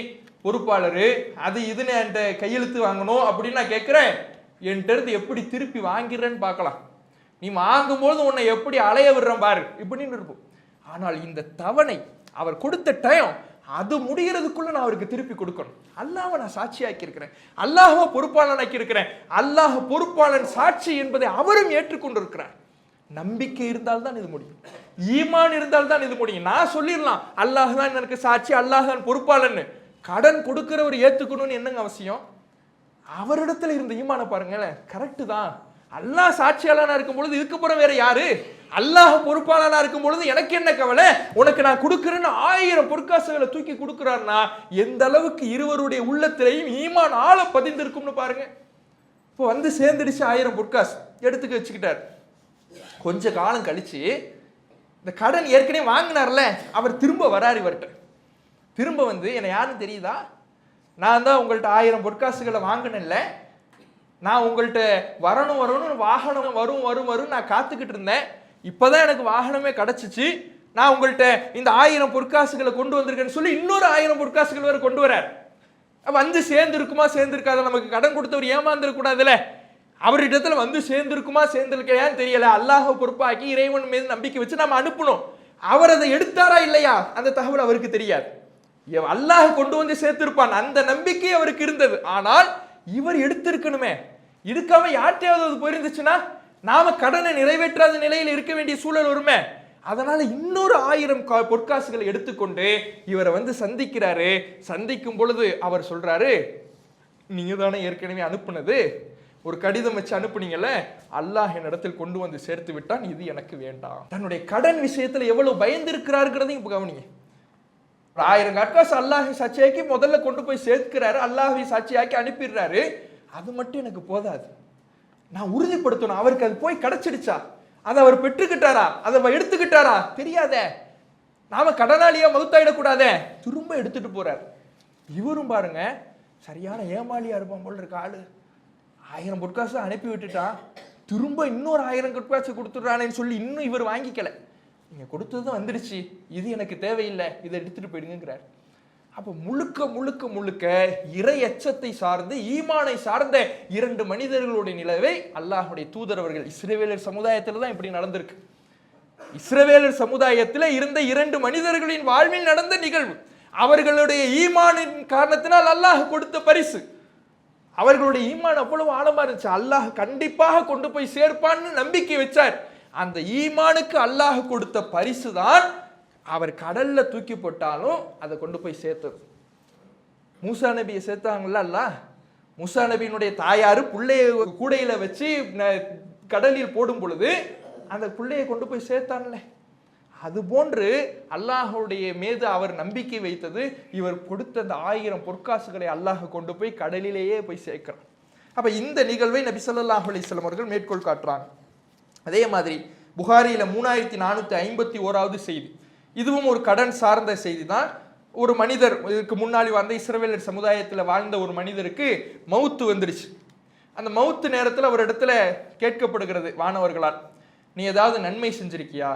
பொறுப்பாளர் அது இதுன்னு என்கிட்ட கையெழுத்து வாங்கணும் அப்படின்னு நான் கேட்கிறேன், என்கிட்ட இருந்து எப்படி திருப்பி வாங்கிறேன்னு பார்க்கலாம், நீ வாங்கும்போது உன்னை எப்படி அலைய விடுறேன் பாரு இப்படின்னு இருக்கும். ஆனால் இந்த தவணை அவர் கொடுத்த டைம் அது முடிகிறதுக்குள்ள நான் அவருக்கு திருப்பி கொடுக்கணும். அல்லாஹ்வை நான் சாட்சியாக்கி இருக்கிறேன், அல்லாஹ்வை பொறுப்பாளனாக்கி இருக்கிறேன், அல்லாஹ் பொறுப்பாளன் சாட்சி என்பதை அவரும் ஏற்றுக்கொண்டிருக்கிறார். நம்பிக்கை இருந்தால் தான் இது முடியும், ஈமான் இருந்தால் தான் இது முடியும். நான் சொல்லிடலாம் அல்லாஹ் தான் எனக்கு சாட்சி, அல்லாஹ் தான் பொறுப்பாளன்னு. கடன் கொடுக்கிறவர் ஏத்துக்கணும்னு என்னங்க அவசியம்? அவரிடத்துல இருந்த ஈமான பாருங்களேன். கரெக்டு தான், அல்லாஹ் சாட்சியாளனா இருக்கும் பொழுது இதுக்கப்புறம் வேற யாரு? அல்லாஹ் பொறுப்பாளனா இருக்கும் பொழுது எனக்கு என்ன கவலை, உனக்கு நான் கொடுக்கிறேன்னு 1000 பொற்காசுகளை தூக்கி கொடுக்கிறார்னா எந்த அளவுக்கு இருவருடைய உள்ளத்திலையும் ஈமான் ஆழ பதிந்திருக்கும்னு பாருங்க. இப்போ வந்து சேர்ந்துடுச்சு 1000 பொற்காசு எடுத்துக்க வச்சுக்கிட்டார். கொஞ்ச காலம் கழிச்சு இந்த கடன் ஏற்கனவே வாங்கினார்ல அவர் திரும்ப வராரு. இவர்கிட்ட திரும்ப வந்து என்னை யாருன்னு தெரியுதா, நான் தான் உங்கள்கிட்ட 1000 பொற்காசுகளை வாங்கினேன்ல, நான் உங்கள்கிட்ட வரணும் வாகனம் வரும் நான் காத்துக்கிட்டு இருந்தேன், இப்பதான் எனக்கு வாகனமே கிடைச்சிச்சு, நான் உங்கள்கிட்ட இந்த 1000 பொற்காசுகளை கொண்டு வந்திருக்கேன்னு சொல்லி இன்னொரு 1000 பொற்காசுகள் வேற கொண்டு வரார். வந்து சேர்ந்துருக்குமா சேர்ந்துருக்காத, நமக்கு கடன் கொடுத்தவர் ஏமாந்துருக்கூடாதுல, அவரிடத்துல வந்து சேர்ந்துருக்குமா சேர்ந்துருக்கையான்னு தெரியல. அல்லாஹ் பொறுப்பாக்கி இறைவன் மீது நம்பிக்கை வச்சு நம்ம அனுப்பணும். அவர் அதை எடுத்தாரா இல்லையா அந்த தகவல் அவருக்கு தெரியாது. அல்லாஹ் கொண்டு வந்து சேர்த்திருப்பான், அந்த நம்பிக்கை அவருக்கு இருந்தது. ஆனால் இவர் எடுத்திருக்கணுமே, எடுக்காம யார்ட்டையாவது போயிருந்துச்சுன்னா நாம கடனை நிறைவேற்றாத நிலையில் இருக்க வேண்டிய சூழல் வருமே. அதனால இன்னொரு 1000 பொற்காசுகளை எடுத்துக்கொண்டு இவரை வந்து சந்திக்கிறாரு. சந்திக்கும் பொழுது அவர் சொல்றாரு, நீங்க தானே ஏற்கனவே அனுப்புனது, ஒரு கடிதம் வச்சு அனுப்புனீங்கல்ல, அல்லாஹ் என்னிடத்தில் கொண்டு வந்து சேர்த்து விட்டான், இது எனக்கு வேண்டாம். தன்னுடைய கடன் விஷயத்துல எவ்வளவு பயந்து இருக்கிறாருங்கிறதையும் இப்ப கவனிங்க. 1000 கட்காசு அல்லாஹை சாட்சியாக்கி முதல்ல கொண்டு போய் சேர்க்கிறாரு, அல்லாஹை சாட்சியாக்கி அனுப்பிடுறாரு. அது மட்டும் எனக்கு போதாது, நான் உறுதிப்படுத்தணும் அவருக்கு அது போய் கிடைச்சிடுச்சா, அதை அவர் பெற்றுக்கிட்டாரா, அதை எடுத்துக்கிட்டாரா தெரியாத, நாம கடனாளியா மகுத்தாயிடக்கூடாதே, திரும்ப எடுத்துட்டு போறார். இவரும் பாருங்க சரியான ஏமாளியா இருப்பான் போல இருக்க ஆளு. 1000 பொற்காசு அனுப்பி விட்டுட்டான், திரும்ப இன்னொரு 1000 பொற்காசு கொடுத்துடுறானேன்னு சொல்லி இன்னும் இவர் வாங்கிக்கல. நீங்க கொடுத்ததும் வந்துடுச்சு, இது எனக்கு தேவையில்லை, இதை எடுத்துட்டு போயிடுங்கிறார். அப்ப முழுக்க முழுக்க முழுக்க இறை எச்சத்தை சார்ந்து ஈமானை சார்ந்த 2 மனிதர்களுடைய நிலவை அல்லாஹுடைய தூதர் அவர்கள் இஸ்ரவேலர் சமுதாயத்தில் தான் இப்படி நடந்திருக்கு. இஸ்ரவேலர் சமுதாயத்தில் இருந்த 2 மனிதர்களின் வாழ்வில் நடந்த நிகழ்வு, அவர்களுடைய ஈமானின் காரணத்தினால் அல்லாஹ் கொடுத்த பரிசு. அவர்களுடைய ஈமான் அவ்வளவு ஆழமா இருந்துச்சு, அல்லாஹ் கண்டிப்பாக கொண்டு போய் சேர்ப்பான்னு நம்பிக்கை வச்சார். அந்த ஈமானுக்கு அல்லாஹ் கொடுத்த பரிசு தான் அவர் கடல்ல தூக்கி போட்டாலும் அதை கொண்டு போய் சேர்த்தது. மூசா நபியை சேர்த்தாங்கல்ல அல்லாஹ், மூசா நபியினுடைய தாயாரு புள்ளைய கூடையில வச்சு கடலில் போடும் பொழுது அந்த புள்ளையை கொண்டு போய் சேர்த்தான்ல, அது போன்று அல்லாஹுடைய மீது அவர் நம்பிக்கை வைத்தது, இவர் கொடுத்த அந்த 1000 பொற்காசுகளை அல்லாஹ் கொண்டு போய் கடலிலேயே போய் சேர்க்கிறார். அப்ப இந்த நிகழ்வை நபி ஸல்லல்லாஹு அலைஹி வஸல்லம் அவர்கள் மேற்கோள் காட்டுறாங்க. அதே மாதிரி புகாரியில 3451வது செய்தி, இதுவும் ஒரு கடன் சார்ந்த செய்தி தான். ஒரு மனிதர், இதுக்கு முன்னாடி வந்த இஸ்ரவேலர் சமுதாயத்தில் வாழ்ந்த ஒரு மனிதருக்கு மவுத்து வந்துருச்சு. அந்த மவுத்து நேரத்தில் ஒரு இடத்துல கேட்கப்படுகிறது வானவர்களால், நீ ஏதாவது நன்மை செஞ்சிருக்கியா?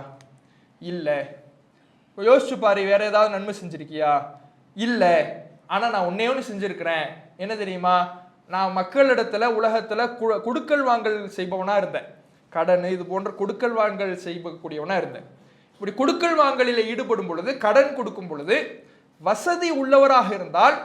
இல்லை. யோசிச்சு பாரு, வேற ஏதாவது நன்மை செஞ்சிருக்கியா? இல்லை. ஆனா நான் ஒன்னே ஒன்று செஞ்சிருக்கிறேன், என்ன தெரியுமா? நான் மக்களிடத்துல உலகத்துல கொடுக்கல் வாங்கல் செய்பவனா இருந்தேன், கடன் இது போன்ற கொடுக்கல் வாங்கல் செய்யக்கூடியவனா இருந்தேன். இப்படி கொடுக்கல் வாங்கலில் ஈடுபடும் பொழுது, கடன் கொடுக்கும் பொழுது வசதி உள்ளவராக இருந்தால்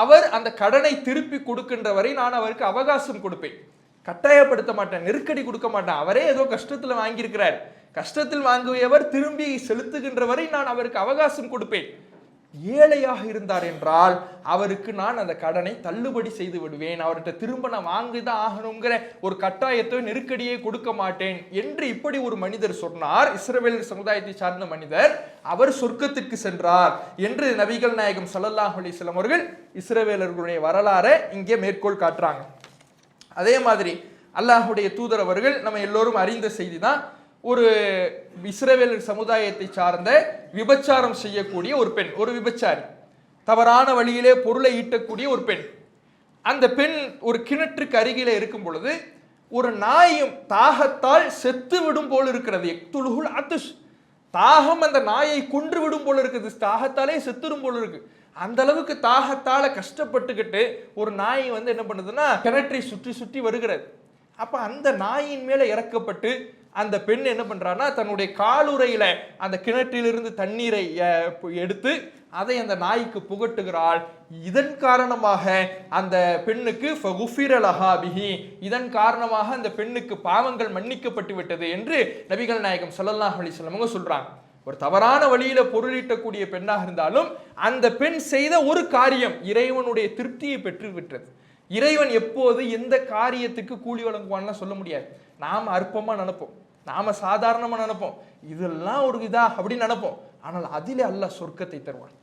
அவர் அந்த கடனை திருப்பி கொடுக்கின்ற வரை நான் அவருக்கு அவகாசம் கொடுப்பேன், கட்டாயப்படுத்த மாட்டேன், நெருக்கடி கொடுக்க மாட்டேன். அவரே ஏதோ கஷ்டத்துல வாங்கியிருக்கிறார், கஷ்டத்தில் வாங்குவவர் திரும்பி செலுத்துகின்ற வரை நான் அவருக்கு அவகாசம் கொடுப்பேன். ஏழையாக இருந்தார் என்றால் அவருக்கு நான் அந்த கடனை தள்ளுபடி செய்து விடுவேன், அவர்கிட்ட திரும்ப நான் வாங்கிதான் ஆகணுங்கிற ஒரு கட்டாயத்தை நெருக்கடியை கொடுக்க மாட்டேன் என்று இப்படி ஒரு மனிதர் சொன்னார். இஸ்ரவேலர் சமுதாயத்தை சார்ந்த மனிதர், அவர் சொர்க்கத்திற்கு சென்றார் என்று நபிகள் நாயகம் ஸல்லல்லாஹு அலைஹி வஸல்லம் அவர்கள் இஸ்ரவேலர்களுடைய வரலாறை இங்கே மேற்கோள் காட்டுறாங்க. அதே மாதிரி அல்லாஹுடைய தூதர் அவர்கள் நம்ம எல்லோரும் அறிந்த செய்தி தான், ஒரு இஸ்ரவேலர் சமுதாயத்தை சார்ந்த விபச்சாரம் செய்யக்கூடிய ஒரு பெண், ஒரு விபச்சாரி, தவறான வழியிலே பொருளை ஈட்டக்கூடிய ஒரு பெண். அந்த பெண் ஒரு கிணற்றுக்கு அருகிலே இருக்கும் பொழுது ஒரு நாயும் தாகத்தால் செத்து விடும் போல் இருக்கிறது. எக்துலுகுல் அதுஷ், தாகம் அந்த நாயை கொன்று விடும் போல இருக்குது, தாகத்தாலே செத்துடும் போல இருக்கு. அந்த அளவுக்கு தாகத்தால கஷ்டப்பட்டுக்கிட்டு ஒரு நாய் என்ன பண்ணுதுன்னா கிணற்றை சுற்றி சுற்றி வருகிறது. அப்ப அந்த நாயின் மேல இறக்கப்பட்டு அந்த பெண் என்ன பண்றான்னா தன்னுடைய காலுறையில அந்த கிணற்றிலிருந்து தண்ணீரை எடுத்து அதை அந்த நாய்க்கு புகட்டுகிறாள். இதன் காரணமாக அந்த பெண்ணுக்கு இதன் காரணமாக அந்த பெண்ணுக்கு பாவங்கள் மன்னிக்கப்பட்டு விட்டது என்று நபிகள் நாயகம் ஸல்லல்லாஹு அலைஹி வஸல்லம் சொல்றாங்க. ஒரு தவறான வழியில பொருளீட்டக்கூடிய பெண்ணாக இருந்தாலும் அந்த பெண் செய்த ஒரு காரியம் இறைவனுடைய திருப்தியை பெற்று விட்டது. இறைவன் எப்போது எந்த காரியத்துக்கு கூலி வழங்குவான்னு சொல்ல முடியாது. நாம அற்பமா நினைப்போம், நாம சாதாரணமா நினைப்போம், இதெல்லாம் ஒரு இதா அப்படின்னு நினைப்போம். ஆனால் அதிலே அல்லாஹ் சொர்க்கத்தை தருவான்,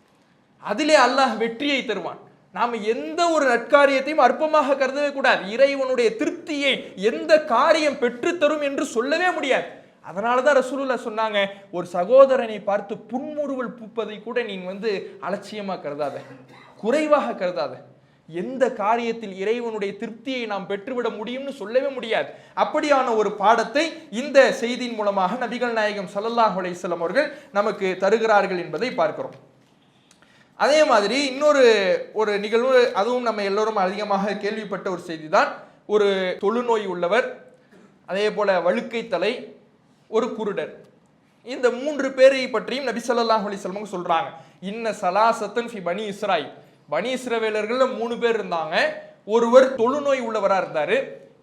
அதிலே அல்லாஹ் வெற்றியை தருவான். நாம எந்த ஒரு நற்காரியத்தையும் அற்பமாக கருதவே கூடாது. இறைவனுடைய திருப்தியை எந்த காரியம் பெற்று தரும் என்று சொல்லவே முடியாது. அதனாலதான் ரசூலுல்லாஹ் சொன்னாங்க, ஒரு சகோதரனை பார்த்து புன்முறுவல் பூப்பதை கூட நீ அலட்சியமா கருதாத, குறைவாக கருதாத. எந்த காரியத்தில் இறைவனுடைய திருப்தியை நாம் பெற்றுவிட முடியும்னு சொல்லவே முடியாது. அப்படியான ஒரு பாடத்தை இந்த செய்தியின் மூலமாக நபிகள் நாயகம் ஸல்லல்லாஹு அலைஹி வஸல்லம் அவர்கள் நமக்கு தருகிறார்கள் என்பதை பார்க்கிறோம். அதே மாதிரி இன்னொரு ஒரு நிகழ்வு, அதுவும் நம்ம எல்லோரும் அதிகமாக கேள்விப்பட்ட ஒரு செய்தி தான். ஒரு தொழுநோய் உள்ளவர், அதே போல வழுக்கை தலை, ஒரு குருடர், இந்த 3 பேரை பற்றியும் நபி ஸல்லல்லாஹு அலைஹி வஸல்லம் சொல்றாங்க. இன்ன ஸலாசத்தன் ஃபி பனி இஸ்ராயில், பனி இஸ்ரவேலர்கள் 3 பேர் இருந்தாங்க. ஒருவர் தொழுநோய் உள்ளவராக இருந்தார்,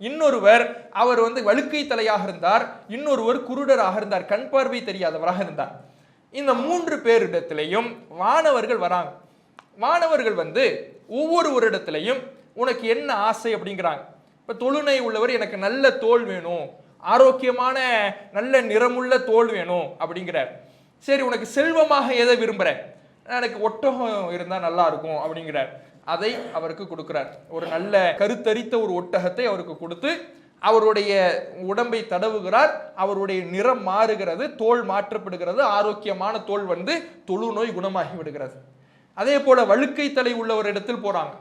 இன்னொருவர் அவர் வழுக்கை தலையாக இருந்தார், இன்னொருவர் குருடராக இருந்தார், கண் பார்வை தெரியாதவராக இருந்தார். இந்த 3 பேரிடத்திலையும் வானவர்கள் வராங்க. வானவர்கள் ஒவ்வொரு இடத்திலையும் உனக்கு என்ன ஆசை அப்படிங்கிறாங்க. இப்ப தொழுநோய் உள்ளவர் எனக்கு நல்ல தோல் வேணும், ஆரோக்கியமான நல்ல நிறமுள்ள தோல் வேணும் அப்படிங்கிறார். சரி, உனக்கு செல்வமாக எதை விரும்புற? எனக்கு ஒட்டகம் இருந்தா நல்லா இருக்கும் அப்படிங்கிறார். அதை அவருக்கு கொடுக்கிறார். ஒரு நல்ல கருத்தரித்த ஒரு ஒட்டகத்தை அவருக்கு கொடுத்து அவருடைய உடம்பை தடவுகிறார். அவருடைய நிறம் மாறுகிறது, தோல் மாற்றப்படுகிறது, ஆரோக்கியமான தோல் வந்து தொழுநோய் குணமாகி விடுகிறது. அதே போல வழுக்கை தலை உள்ள ஒரு இடத்தில் போறாங்க.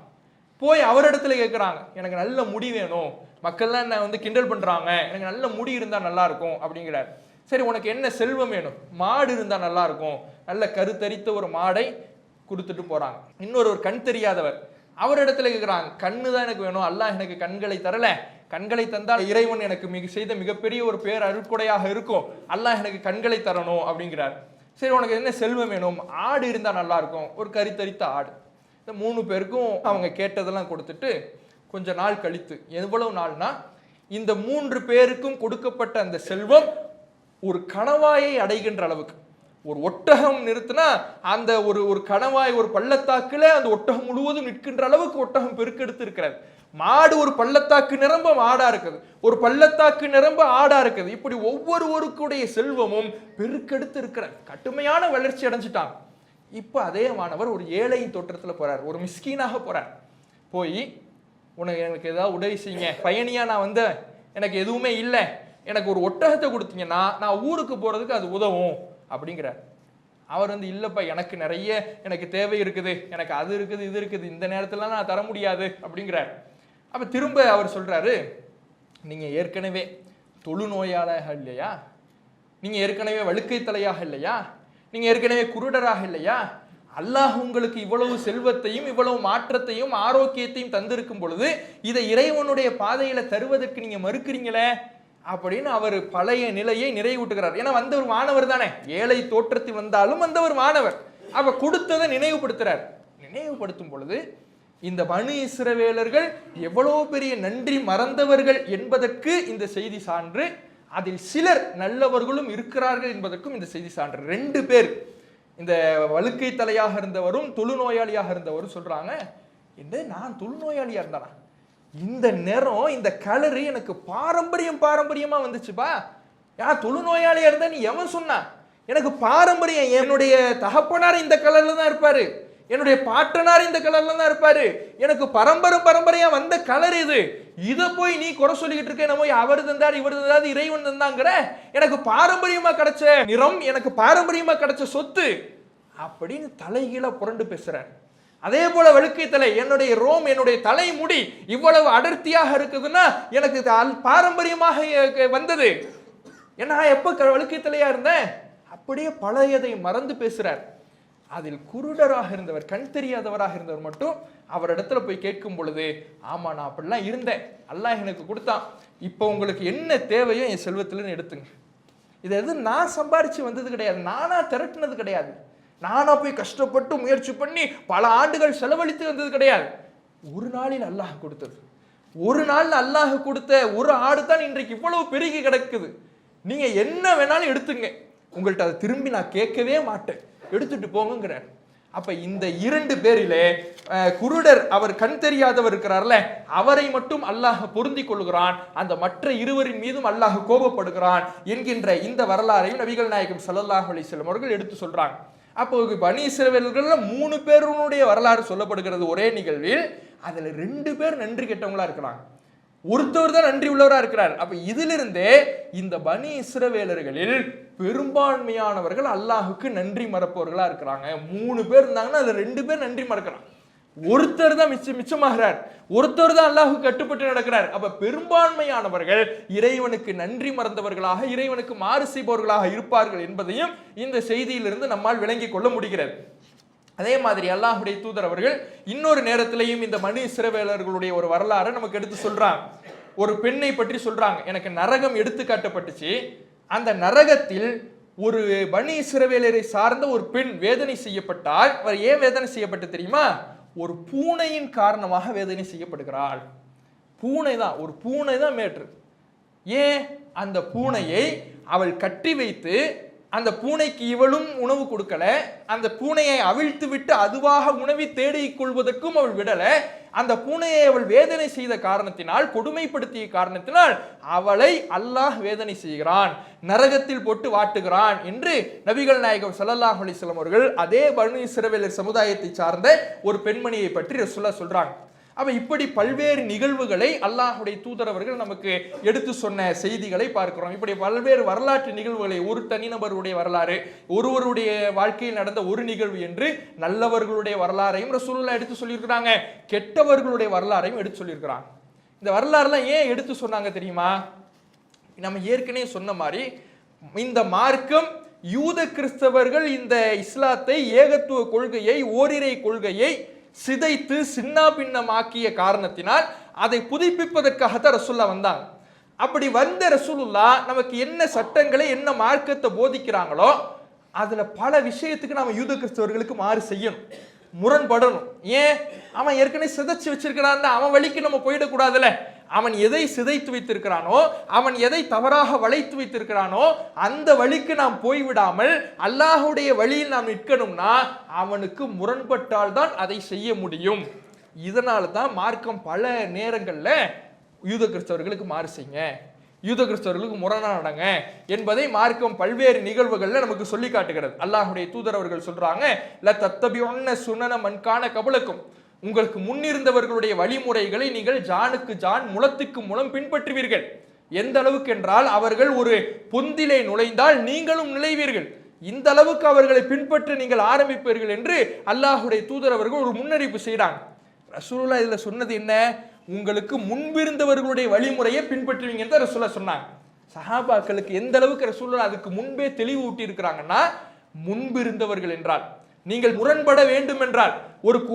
போய் அவரிடத்துல கேட்கிறாங்க, எனக்கு நல்ல முடி வேணும், மக்கள்லாம் என்ன வந்து கிண்டல் பண்றாங்க, எனக்கு நல்ல முடி இருந்தா நல்லா இருக்கும் அப்படிங்கிறார். சரி, உனக்கு என்ன செல்வம் வேணும்? மாடு இருந்தா நல்லா இருக்கும். நல்ல கருத்தரித்த ஒரு மாடை கொடுத்துட்டு போறாங்க. இன்னொரு கண் தெரியாதவர் அவரிடத்துல கேட்கிறாங்க, கண்ணு தான் எனக்கு வேணும், அல்லாஹ் எனக்கு கண்களை தரல, கண்களை தந்தால் இறைவன் எனக்கு செய்த மிகப்பெரிய ஒரு பேர் அருட்கொடையாக இருக்கும், அல்லாஹ் எனக்கு கண்களை தரணும் அப்படிங்கிறார். சரி, உனக்கு என்ன செல்வம் வேணும்? ஆடு இருந்தா நல்லா இருக்கும், ஒரு கருத்தரித்த ஆடு. இந்த 3 பேருக்கும் அவங்க கேட்டதெல்லாம் கொடுத்துட்டு கொஞ்ச நாள் கழித்து, எவ்வளவு நாள்னா இந்த 3 பேருக்கும் கொடுக்கப்பட்ட அந்த செல்வம் ஒரு கணவாயை அடைகின்ற அளவுக்கு, ஒரு ஒட்டகம் நிறுத்தினா அந்த ஒரு கணவாய் ஒரு பள்ளத்தாக்குல அந்த ஒட்டகம் முழுவதும் நிற்கின்ற அளவுக்கு ஒட்டகம் பெருக்கெடுத்து இருக்கிறது. மாடு ஒரு பள்ளத்தாக்கு நிரம்ப மாடா இருக்குது, ஒரு பள்ளத்தாக்கு நிரம்ப ஆடா இருக்குது. இப்படி ஒவ்வொருவருக்குடைய செல்வமும் பெருக்கெடுத்து இருக்கிறது. கடுமையான வளர்ச்சி அடைஞ்சிட்டாங்க. இப்ப அதே மாணவர் ஒரு ஏழை தோற்றத்துல போறார், ஒரு மிஸ்கீனாக போறார். போய், உனக்கு எனக்கு ஏதாவது உதவி செய்யுங்க, பயணியா நான் வந்தேன், எனக்கு எதுவுமே இல்லை, எனக்கு ஒரு ஒட்டகத்தை கொடுத்தீங்கன்னா நான் ஊருக்கு போறதுக்கு அது உதவும் அப்படிங்கிறார். அவர் வந்து, இல்லப்பா, எனக்கு நிறைய எனக்கு தேவை இருக்குது, எனக்கு அது இருக்குது இது இருக்குது, இந்த நேரத்துல நான் தர முடியாது அப்படிங்கிறார். அப்ப திரும்ப அவர் சொல்றாரு, நீங்க ஏற்கனவே தொழுநோயாளராக இல்லையா, நீங்க ஏற்கனவே வழுக்கை தலையாக இல்லையா, நீங்க ஏற்கனவே குருடராக இல்லையா, அல்லாஹ் உங்களுக்கு இவ்வளவு செல்வத்தையும் இவ்வளவு மாற்றத்தையும் ஆரோக்கியத்தையும் தந்திருக்கும் பொழுது இதை இறைவனுடைய பாதையில தருவதற்கு நீங்க மறுக்கிறீங்களே அப்படின்னு அவர் பழைய நிலையை நிறைவுட்டுகிறார். ஏன்னா வந்தவர் மாணவர் தானே, ஏழை தோற்றத்தில் வந்தாலும் வந்தவர் மாணவர். அவ கொடுத்ததை நினைவுபடுத்துறார். நினைவுபடுத்தும் பொழுது இந்த பனு இஸ்ரவேலர்கள் எவ்வளவு பெரிய நன்றி மறந்தவர்கள் என்பதற்கு இந்த செய்தி சான்று, அதில் சிலர் நல்லவர்களும் இருக்கிறார்கள் என்பதற்கும் இந்த செய்தி சான்று. 2 பேர், இந்த வழுக்கை தலையாக இருந்தவரும் தொழுநோயாளியாக இருந்தவரும் சொல்றாங்க, என்ன நான் தொழுநோயாளியா இருந்தானா, இந்த நிறம் இந்த கலரு எனக்கு பாரம்பரியமா வந்துச்சுப்பா. யார் தொழுநோயாளியா இருந்தா நீ எவன் சொன்னா? எனக்கு பாரம்பரியம், என்னுடைய தகப்பனார் இந்த கலர்ல தான் இருப்பாரு, என்னுடைய பாட்டனார் இந்த கலர்ல தான் இருப்பாரு, எனக்கு பரம்பரையா வந்த கலர் இது, இதை போய் நீ குறை சொல்லிக்கிட்டு இருக்க, நம்ம அவர் தந்தார் இவர் தந்தார் இறைவன் தந்தாங்கிற, எனக்கு பாரம்பரியமா கிடைச்ச நிறம், எனக்கு பாரம்பரியமா கிடைச்ச சொத்து அப்படின்னு தலைகீழ புரண்டு பேசுறார். அதே போல வழுக்கை தலை, என்னுடைய ரோம், என்னுடைய தலைமுடி இவ்வளவு அடர்த்தியாக இருக்குதுன்னா எனக்கு பாரம்பரியமாக வந்தது, ஏன்னா எப்ப வழுக்கை தலையா இருந்தேன், அப்படியே பழையதை மறந்து பேசுறார். அதில் குருடராக இருந்தவர், கண் தெரியாதவராக இருந்தவர் மட்டும் அவரிடத்துல போய் கேட்கும் பொழுது, ஆமா நான் அப்படிலாம் இருந்தேன், அல்லாஹ் எனக்கு கொடுத்தான், இப்போ உங்களுக்கு என்ன தேவையோ என் செல்வத்தில்னு எடுத்துங்க. இது எது நான் சம்பாரிச்சு வந்தது கிடையாது, நானா திரட்டினது கிடையாது, நானா போய் கஷ்டப்பட்டு முயற்சி பண்ணி பல ஆண்டுகள் செலவழித்து வந்தது கிடையாது, ஒரு நாளில் அல்லாஹ் கொடுத்தது. ஒரு நாள் அல்லாஹ் கொடுத்த ஒரு ஆடு தான் இன்றைக்கு இவ்வளவு பெருகி கிடக்குது. நீங்க என்ன வேணாலும் எடுத்துங்க, உங்கள்கிட்ட அதை திரும்பி நான் கேட்கவே மாட்டேன், எடுத்துட்டு போங்கிறார். அப்ப இந்த 2 பேரிலே குருடர், அவர் கண் தெரியாதவர் இருக்கிறார்ல, அவரை மட்டும் அல்லாஹ் பொருந்தி கொள்கிறான், அந்த மற்ற 2 மீதும் அல்லாஹ் கோபப்படுகிறான் என்கின்ற இந்த வரலாறையும் நபிகள் நாயகம் ஸல்லல்லாஹு அலைஹி வஸல்லம் அவர்கள் எடுத்து சொல்றாங்க. அப்போ பனி இஸ்ரவேலர்கள்ல 3 பேருடைய வரலாறு சொல்லப்படுகிறது ஒரே நிகழ்வில். அதுல 2 பேர் நன்றி கெட்டவங்களா இருக்கிறாங்க, ஒருத்தவர் தான் நன்றி உள்ளவரா இருக்கிறார். அப்ப இதிலிருந்தே இந்த பனி இஸ்ரவேலர்களில் பெரும்பான்மையானவர்கள் அல்லாஹுக்கு நன்றி மறப்பவர்களா இருக்கிறாங்க. 3 பேர் இருந்தாங்கன்னா அதுல 2 பேர் நன்றி மறக்கிறாங்க, ஒருத்தர் தான் மிச்சமாகிறார், ஒருத்தர் தான் அல்லாஹுக்கு கட்டுப்பட்டு நடக்கிறார். அப்ப பெரும்பான்மையானவர்கள் இறைவனுக்கு நன்றி மறந்தவர்களாக, இறைவனுக்கு மாறு செய்பவர்களாக இருப்பார்கள் என்பதையும் இந்த செய்தியிலிருந்து நம்மால் விளங்கிக் கொள்ள முடிகிறது. அதே மாதிரி அல்லாஹ்வுடைய தூதர் அவர்கள் இன்னொரு நேரத்திலையும் இந்த பனி இஸ்ரவேலர்களுடைய ஒரு வரலாறு நமக்கு எடுத்து சொல்றாங்க. ஒரு பெண்ணை பற்றி சொல்றாங்க, எனக்கு நரகம் எடுத்து காட்டப்பட்டுச்சு, அந்த நரகத்தில் ஒரு பனி இஸ்ரவேலரை சார்ந்த ஒரு பெண் வேதனை செய்யப்பட்டால், அவர் ஏன் வேதனை செய்யப்பட்டு தெரியுமா? ஒரு பூனையின் காரணமாக வேதனை செய்யப்படுகிறாள். பூனை தான், ஒரு பூனை தான் மேற்று. ஏன்? அந்த பூனையை அவள் கட்டி வைத்து அந்த பூனைக்கு இவளும் உணவு கொடுக்கல, அந்த பூனையை அவிழ்த்து விட்டு அதுவாக உணவை தேடிக் கொள்வதற்கும் அவள் விடல. அந்த பூனையை அவள் வேதனை செய்த காரணத்தினால், கொடுமைப்படுத்திய காரணத்தினால் அவளை அல்லாஹ் வேதனை செய்கிறான், நரகத்தில் போட்டு வாட்டுகிறான் என்று நபிகள் நாயகம் ஸல்லல்லாஹு அலைஹி வஸல்லம் அவர்கள் அதே பனு இஸ்ரவேலர் சமுதாயத்தை சார்ந்த ஒரு பெண்மணியை பற்றி ரசூலுல்லாஹ் சொல்றாங்க. அப்ப இப்படி பல்வேறு நிகழ்வுகளை அல்லாஹுடைய தூதரவர்கள் நமக்கு எடுத்து சொன்ன செய்திகளை பார்க்கிறோம். இப்படி பல்வேறு வரலாற்று நிகழ்வுகளை, ஒரு தனிநபருடைய வரலாறு, ஒருவருடைய வாழ்க்கையில் நடந்த ஒரு நிகழ்வு என்று நல்லவர்களுடைய வரலாறையும் ரசூலுல்லாஹ் எடுத்து சொல்லியிருக்கிறாங்க, கெட்டவர்களுடைய வரலாறையும் எடுத்து சொல்லியிருக்கிறாங்க. இந்த வரலாறுலாம் ஏன் எடுத்து சொன்னாங்க தெரியுமா? நம்ம ஏற்கனவே சொன்ன மாதிரி இந்த மார்க்கம் யூத கிறிஸ்தவர்கள் இந்த இஸ்லாத்தை, ஏகத்துவ கொள்கையை, ஓரிரை கொள்கையை சிதைத்து சின்ன பின்னமாக்கிய காரணத்தினால் அதை புதுப்பிப்பதற்காகத்தான் ரசூலுல்லாஹ் வந்தாங்க. அப்படி வந்த ரசூலுல்லாஹ் நமக்கு என்ன சட்டங்களை, என்ன மார்க்கத்தை போதிக்கிறாங்களோ அதுல பல விஷயத்துக்கு நாம யூத கிறிஸ்தவர்களுக்கு மாறு செய்யணும், முரண்படணும். ஏன்? அவன் ஏற்கனவே சிதைச்சு வச்சிருக்கிறான், அவன் வழிக்கு நம்ம போயிடக்கூடாதுல. அவன் எதை சிதைத்து வைத்திருக்கிறானோ, அவன் எதை தவறாக வளைத்து வைத்திருக்கிறானோ அந்த வழிக்கு நாம் போய்விடாமல் அல்லாஹுடைய வழியில் நாம் நிற்கணும்னா அவனுக்கு முரண்பட்டால் தான் அதை செய்ய முடியும். இதனால தான் மார்க்கம் பல நேரங்கள்ல யூத கிறிஸ்தவர்களுக்கு மாறு செய்யுங்க, யூத கிறிஸ்தவர்களுக்கு முரணா நடங்க என்பதை மார்க்கம் பல்வேறு நிகழ்வுகள்ல நமக்கு சொல்லி காட்டுகிறது. அல்லாஹுடைய தூதர் அவர்கள் சொல்றாங்க, ல தத்தபியுன்ன சுனன மன் கான கபலக்கும், உங்களுக்கு முன்னிருந்தவர்களுடைய வழிமுறைகளை நீங்கள் ஜானுக்கு ஜான், முளத்துக்கு முளம் பின்பற்றுவீர்கள். எந்த அளவுக்கு என்றால் அவர்கள் ஒரு பொந்திலே நுழைந்தால் நீங்களும் நுழைவீர்கள், இந்த அளவுக்கு அவர்களை பின்பற்ற நீங்கள் ஆரம்பிப்பீர்கள் என்று அல்லாஹுடைய தூதர் அவர்கள் ஒரு முன்னறிவிப்பு செய்கிறாங்க. ரசூலுல்லாஹ் இதுல சொன்னது என்ன? உங்களுக்கு முன்பிருந்தவர்களுடைய வழிமுறையை பின்பற்றுவீங்க என்று ரசூலுல்லாஹ் சொன்னாங்க. சஹாபாக்களுக்கு எந்த அளவுக்கு ரசூலுல்லாஹ் அதுக்கு முன்பே தெளிவு ஊட்டி இருக்கிறாங்கன்னா, முன்பிருந்தவர்கள் என்றால் நீங்கள் முரண்பட வேண்டும் என்றால்,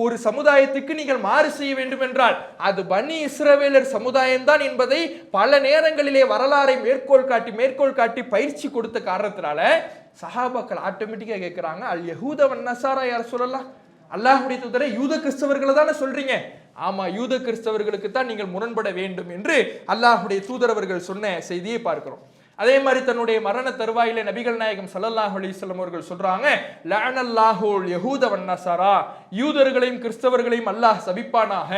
ஒரு சமுதாயத்துக்கு நீங்கள் மாறு செய்ய வேண்டும் என்றால் அது பனி இஸ்ரவேலர் சமுதாயம் தான் என்பதை பல நேரங்களிலே வரலாறை மேற்கோள் காட்டி பயிற்சி கொடுத்த காரணத்தினால சஹாபாக்கள் ஆட்டோமேட்டிக்கா கேட்கிறாங்க, அல் யஹூத வன் நஸாரா யா ரசூலல்லாஹ், அல்லாஹ்வுடைய தூதரே யூத கிறிஸ்தவர்களை தானே சொல்றீங்க? ஆமா, யூத கிறிஸ்தவர்களுக்கு தான் நீங்கள் முரண்பட வேண்டும் என்று அல்லாஹ்வுடைய தூதர் அவர்கள் சொன்ன செய்தியை பார்க்கிறோம். அதே மாதிரி தன்னுடைய மரண தருவாயில நபிகள் நாயகம் ஸல்லல்லாஹு அலைஹி வஸல்லம் அவர்கள் சொல்றாங்க, லஅனல்லாஹுல் யஹூத வன் நஸாரா, யூதர்களையும் கிறிஸ்தவர்களையும் அல்லாஹ் சபிப்பானாக,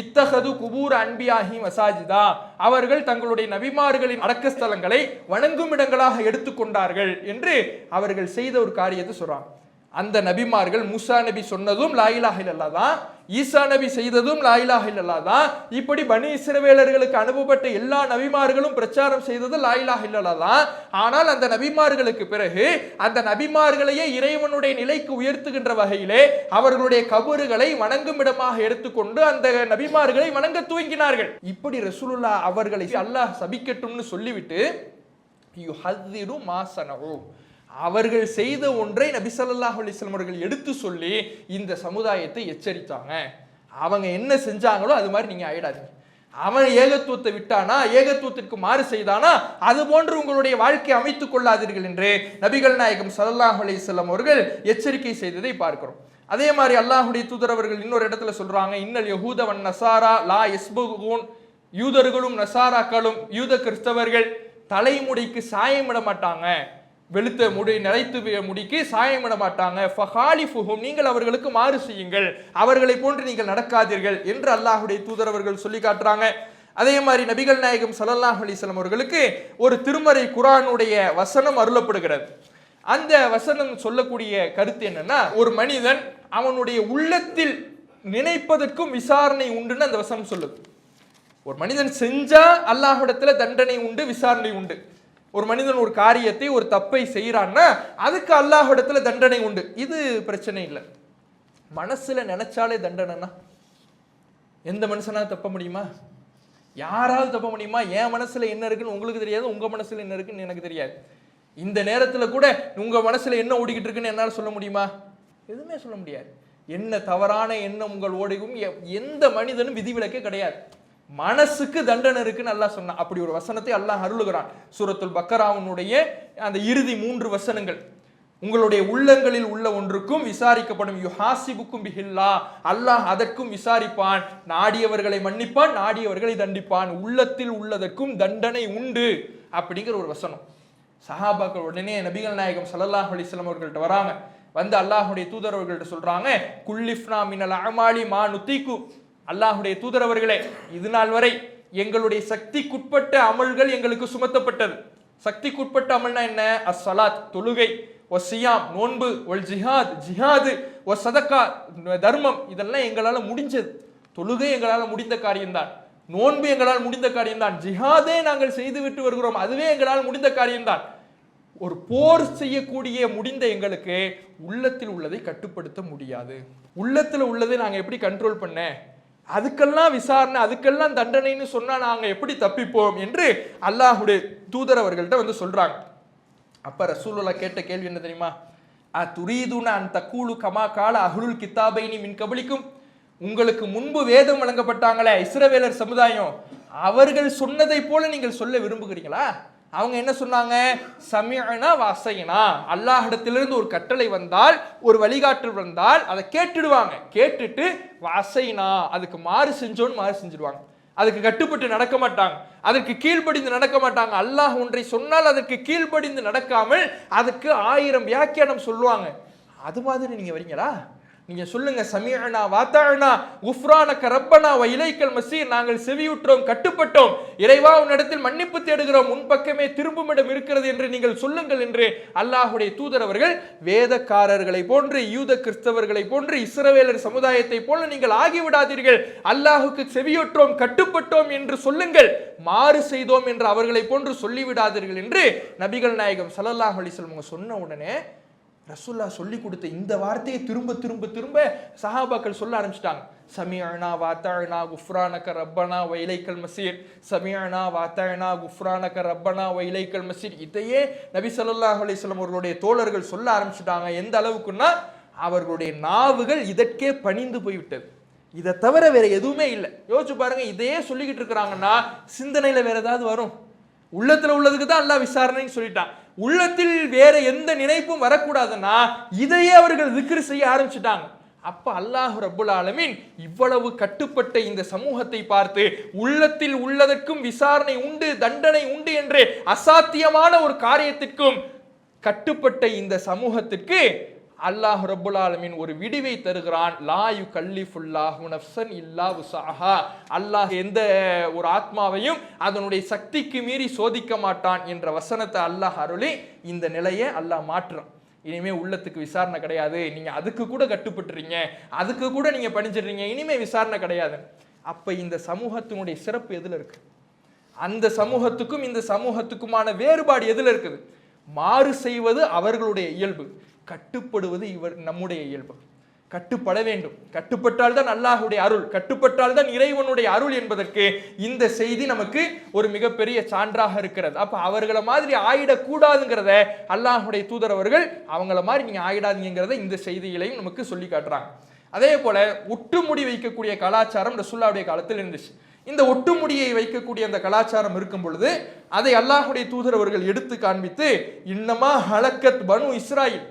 இத்தஹது குபூர் அன்பியாஹி மசாஜிதா, அவர்கள் தங்களுடைய நபிமார்களின் அடக்கஸ்தலங்களை வணங்கும் இடங்களாக எடுத்துக்கொண்டார்கள் என்று அவர்கள் செய்த ஒரு காரியத்தை சொல்றாங்க. அந்த நபிமார்கள் மூசா நபி சொன்னதும் லா இலாஹ இல்லல்லாஹ் தான், ஈசா நபி செய்ததும் லா இலாஹ இல்லல்லாஹ் தான், இப்படி பனி இஸ்ரவேலர்களுக்கு அனுப்பப்பட்ட எல்லா நபிமார்களும் பிரச்சாரம் செய்தது லா இலாஹ இல்லல்லாஹ் தான். ஆனால் அந்த நபிமார்களுக்கு பிறகு அந்த நபிமார்களையே இறைவனுடைய நிலைக்கு உயர்த்துகின்ற வகையிலே அவர்களுடைய கபறுகளை வணங்கும் இடமாக எடுத்துக்கொண்டு அந்த நபிமார்களை வணங்க துவங்கினார்கள். இப்படி ரசூலுல்லாஹ் அவர்களை அல்லாஹ் சபிக்கட்டும்னு சொல்லிவிட்டு யுஹذிரு மா ஸனஉ, அவர்கள் செய்த ஒன்றை நபி ஸல்லல்லாஹு அலைஹி வஸல்லம் அவர்கள் எடுத்து சொல்லி இந்த சமுதாயத்தை எச்சரித்தாங்க. அவங்க என்ன செஞ்சாங்களோ அது மாதிரி நீங்க ஆயிடாதீங்க. அவன் ஏகத்துவத்தை விட்டானா, ஏகத்துவத்திற்கு மாறு செய்தானா, அது போன்று உங்களுடைய வாழ்க்கையை அமைத்துக் கொள்ளாதீர்கள் என்று நபிகள் நாயகம் ஸல்லல்லாஹு அலைஹி வஸல்லம் அவர்கள் எச்சரிக்கை செய்ததை பார்க்கிறோம். அதே மாதிரி அல்லாஹ்வுடைய தூதர் அவர்கள் இன்னொரு இடத்துல சொல்றாங்க, இன்னல் யஹூத வன் நஸாரா லா யஸ்புகூன், யூதர்களும் நஸாராக்களும், யூத கிறிஸ்தவர்கள் தலைமுடிக்கு சாயமிட மாட்டாங்க, வெளுத்த முடி நிலைத்து முடிக்கு சாயமிட மாட்டாங்க. ஃபஹாலிஃபுஹும், நீங்கள் அவர்களுக்கு மாறு செய்யுங்கள், அவர்களை போன்று நீங்கள் நடக்காதீர்கள் என்று அல்லாஹ்வுடைய தூதர் அவர்கள் சொல்லி காட்டுறாங்க. அதே மாதிரி நபிகள் நாயகம் ஸல்லல்லாஹு அலைஹி வஸல்லம் அவர்களுக்கு ஒரு திருமறை குர்ஆனுடைய வசனம் அருளப்படுகிறது. அந்த வசனம் சொல்லக்கூடிய கருத்து என்னன்னா, ஒரு மனிதன் அவனுடைய உள்ளத்தில் நினைப்பதற்கும் விசாரணை உண்டுன்னு அந்த வசனம் சொல்லுது. ஒரு மனிதன் செஞ்சா அல்லாஹ்விடத்துல தண்டனை உண்டு, விசாரணை உண்டு. ஒரு மனிதன் ஒரு காரியத்தை, ஒரு தப்பை செய்யறான்னா அதுக்கு அல்லாஹ்விடத்துல தண்டனை உண்டு. இது பிரச்சனை இல்லை. மனசுல நினைச்சாலே தண்டனைனா எந்த மனுஷனா தப்ப முடியுமா? யாராவது தப்ப முடியுமா? என் மனசுல என்ன இருக்குன்னு உங்களுக்கு தெரியாது, உங்க மனசுல என்ன இருக்குன்னு எனக்கு தெரியாது. இந்த நேரத்துல கூட உங்க மனசுல என்ன ஓடிக்கிட்டு இருக்குன்னு என்னால சொல்ல முடியுமா? எதுவுமே சொல்ல முடியாது. என்ன தவறான எண்ணம் உங்கள் ஓடிக்கும் எந்த மனிதனும் விதிவிலக்கே கிடையாது. மனசுக்கு தண்டனை இருக்குன்னு அல்லாஹ் சொன்னான். அப்படி ஒரு வசனத்தை அல்லாஹ் அருளுகிறான். சூரத்துல் பக்கராவுடைய அந்த இறுதி 3 வசனங்கள், உங்களுடைய உள்ளங்களில் உள்ள ஒன்றுக்கும் விசாரிக்கப்படும், யுஹாசிபுக்கும் பிஹில்லா, அல்லாஹ் அதற்கும் விசாரிப்பான், நாடியவர்களை மன்னிப்பான், நாடியவர்களை தண்டிப்பான், உள்ளத்தில் உள்ளதற்கும் தண்டனை உண்டு அப்படிங்கிற ஒரு வசனம். சஹாபாக்கள் உடனே நபிகள் நாயகம் ஸல்லல்லாஹு அலைஹி வஸல்லம் அவர்கள்ட்ட வராங்க. வந்து அல்லாஹ்வுடைய தூதர் அவர்கள்ட்ட சொல்றாங்க, குல்லிஃப்னா மினல் அமாலி மா நுதீகு. அல்லாஹ்வுடைய தூதர் அவர்களே, இது நாள் வரை எங்களுடைய சக்திக்குட்பட்ட அமல்கள் எங்களுக்கு சுமத்தப்பட்டது. சக்திக்குட்பட்ட அமல்னா என்ன? அஸ்ஸலாத் தொழுகை, ஒசியாம் நோன்பு, ஒல் ஜிஹாத் ஜிஹாது, ஒ சதக்கா தர்மம், இதெல்லாம் எங்களால முடிஞ்சது. தொழுகை எங்களால் முடிந்த காரியம்தான், நோன்பு எங்களால் முடிந்த காரியம்தான், ஜிஹாதே நாங்கள் செய்து விட்டு வருகிறோம், அதுவே எங்களால் முடிந்த காரியம்தான். ஒரு போர் செய்யக்கூடிய முடிந்த எங்களுக்கு உள்ளத்தில் உள்ளதை கட்டுப்படுத்த முடியாது. உள்ளத்தில் உள்ளதை நாங்க எப்படி கண்ட்ரோல் பண்ண, அதுக்கெல்லாம் விசாரணை, அதுக்கெல்லாம் தண்டனைன்னு சொன்னா நாங்க எப்படி தப்பிப்போம் என்று அல்லாஹ்வுடைய தூதர் அவர்கள்ட்ட வந்து சொல்றாங்க. அப்ப ரசூலுல்லாஹ் கேட்ட கேள்வி என்ன தெரியுமா? துரீதுன அன் தக்கூலு கமா கால அஹ்லுல் கிதாபைனி மின் கபலிக்கும். உங்களுக்கு முன்பு வேதம் வழங்கப்பட்டாங்களே இஸ்ரவேலர் சமுதாயம், அவர்கள் சொன்னதை போல நீங்கள் சொல்ல விரும்புகிறீங்களா? அவங்க என்ன சொன்னாங்க? சமிஅனா வஅஸைனா. அல்லாஹ்விடத்திலிருந்து ஒரு கட்டளை வந்தால், ஒரு வழிகாட்டல் வந்தால் அதை கேட்டுடுவாங்க. கேட்டுட்டு வஅஸைனா, அதுக்கு மாறு செஞ்சோன்னு மாறு செஞ்சிடுவாங்க. அதுக்கு கட்டுப்பட்டு நடக்க மாட்டாங்க, அதற்கு கீழ்ப்படிந்து நடக்க மாட்டாங்க. அல்லாஹ் ஒன்றை சொன்னால் அதற்கு கீழ்ப்படிந்து நடக்காமல் அதுக்கு 1000 வியாக்கியானம் சொல்லுவாங்க. அது மாதிரி நீங்க வரீங்களா? நீங்க சொல்லுங்க, சமிஅனா வஅதஅனா குஃப்ரானக ரப்பனா வ இலைக்கல் மஸீர். நாங்கள் செவியுற்றோம், கட்டுப்பட்டோம், இறைவா உன்னிடத்தில் மன்னிப்பு தேடுகிறோம், உன் பக்கமே திரும்பும் இடம் இருக்கிறது என்று நீங்கள் சொல்லுங்கள் என்று அல்லாஹ்வுடைய தூதர் அவர்கள் வேதக்காரர்களை போன்று, யூத கிறிஸ்தவர்களை போன்று, இஸ்ரவேலர் சமுதாயத்தை போல நீங்கள் ஆகிவிடாதீர்கள். அல்லாஹுக்கு செவியுற்றோம், கட்டுப்பட்டோம் என்று சொல்லுங்கள், மாறு செய்தோம் என்று அவர்களை போன்று சொல்லிவிடாதீர்கள் என்று நபிகள் நாயகம் ஸல்லல்லாஹு அலைஹி வஸல்லம் சொன்ன உடனே ரசூலுல்லாஹ் சொல்லி கொடுத்த இந்த வார்த்தையை திரும்ப திரும்ப திரும்ப சஹாபாக்கள் சொல்ல ஆரம்பிச்சிட்டாங்க. சமிஅனா வஅதஅனா குஃப்ரானக ரப்பனா வ இலைக்கல் மஸீர், சமிஅனா வஅதஅனா குஃப்ரானக ரப்பனா வ இலைக்கல் மஸீர். இதையே நபி ஸல்லல்லாஹு அலைஹி வஸல்லம் அவர்களுடைய தோழர்கள் சொல்ல ஆரம்பிச்சிட்டாங்க. எந்த அளவுக்குன்னா அவர்களுடைய நாவுகள் இதற்கே பணிந்து போய்விட்டது. இதை தவிர வேற எதுவுமே இல்லை. யோசிச்சு பாருங்க, இதையே சொல்லிக்கிட்டு இருக்கிறாங்கன்னா சிந்தனையில வேற ஏதாவது வரும்? உள்ளத்துல உள்ளதுக்கு தான் அல்லாஹ் விசாரணைன்னு சொல்லிட்டான். உள்ளத்தில் வேற எந்த நினைப்பும் வரக்கூடாதுன்னா இதையே அவர்கள் திக்ர் செய்ய ஆரம்பிச்சுட்டாங்க. அப்ப அல்லாஹ் ரப்புல் ஆலமீன் இவ்வளவு கட்டுப்பட்ட இந்த சமூகத்தை பார்த்து, உள்ளத்தில் உள்ளதற்கும் விசாரணை உண்டு, தண்டனை உண்டு என்று அசாத்தியமான ஒரு காரியத்திற்கும் கட்டுப்பட்ட இந்த சமூகத்திற்கு அல்லாஹ் ரப்புல் ஆலமீன் ஒரு விடிவை தருகிறான். லா யுகல்லிஃபுல்லாஹு நஃப்ஸன் இல்லா வுஸஹா. அல்லாஹ் எந்த ஒரு ஆத்மாவையும் அதனுடைய சக்திக்கு மீறி சோதிக்க மாட்டான் என்ற வசனத்தை அல்லாஹ் அருளி இந்த நிலையை அல்லாஹ் மாற்றுறான். இனிமே உள்ளத்துக்கு விசாரணை கிடையாது, நீங்க அதுக்கு கூட கட்டுப்பட்டுறீங்க, அதுக்கு கூட நீங்க பணிஞ்சிடுறீங்க, இனிமே விசாரணை கிடையாது. அப்ப இந்த சமூகத்தினுடைய சிறப்பு எதுல இருக்கு? அந்த சமூகத்துக்கும் இந்த சமூகத்துக்குமான வேறுபாடு எதுல இருக்குது? மாறு செய்வது அவர்களுடைய இயல்பு, கட்டுப்படுவது நம்முடைய இயல்பு. கட்டுப்பட வேண்டும், கட்டுப்பட்டால் தான் அல்லாஹ்வுடைய அருள், கட்டுப்பட்டால் தான் இறைவனுடைய அருள் என்பதற்கு இந்த செய்தி நமக்கு ஒரு மிகப்பெரிய சான்றாக இருக்கிறது. அப்ப அவங்கள மாதிரி ஆயிடக்கூடாதுங்கிறத அல்லாஹ்வுடைய தூதர் அவர்கள் அவங்கள மாதிரி நீங்க ஆயிடாதீங்கிறத இந்த செய்திகளையும் நமக்கு சொல்லி காட்டுறாங்க. அதே போல ஒட்டுமுடி வைக்கக்கூடிய கலாச்சாரம் ரசூலுல்லாஹ்வுடைய காலத்தில் இருந்துச்சு. இந்த ஒட்டுமுடியை வைக்கக்கூடிய அந்த கலாச்சாரம் இருக்கும் பொழுது அதை அல்லாஹ்வுடைய தூதர் அவர்கள் எடுத்து காண்பித்து, இன்னமா ஹலக்கத் பனு இஸ்ராயில்,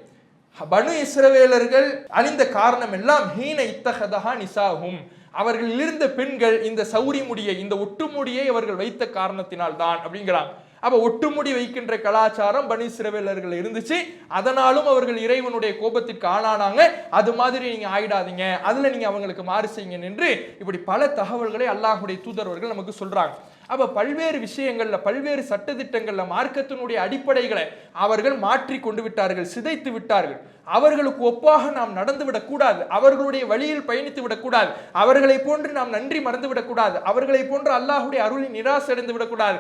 பனு இஸ்ரவேலர்கள் அணிந்த காரணம் எல்லாம் ஹீன இத்தஹதஹா நிசாஹும், அவர்கள் இருந்த பெண்கள் இந்த சௌரி முடியை, இந்த ஒட்டுமுடியை அவர்கள் வைத்த காரணத்தினால் தான் அப்படிங்கிறாங்க. அப்ப ஒட்டுமுடி வைக்கின்ற கலாச்சாரம் பனு இஸ்ரவேலர்கள் இருந்துச்சு, அதனாலும் அவர்கள் இறைவனுடைய கோபத்திற்கு ஆளானாங்க. அது மாதிரி நீங்க ஆயிடாதீங்க, அதுல நீங்க அவங்களுக்கு மாறு செய்யுங்க என்று இப்படி பல தகவல்களை அல்லாஹ்வுடைய தூதரவர்கள் நமக்கு சொல்றாங்க. அப்ப பல்வேறு விஷயங்கள்ல, பல்வேறு சட்டதிட்டங்கள்ல மார்க்கத்தினுடைய அடிப்படைகளை அவர்கள் மாற்றி கொண்டு விட்டார்கள், சிதைத்து விட்டார்கள். அவர்களுக்கு ஒப்பாக நாம் நடந்து விடக்கூடாது, அவர்களுடைய வழியில் பயணித்து விடக்கூடாது, அவர்களை போன்று நாம் நன்றி மறந்து விடக்கூடாது, அவர்களை போன்று அல்லாஹ்வுடைய அருளில் நிராசை அடைந்து விடக்கூடாது,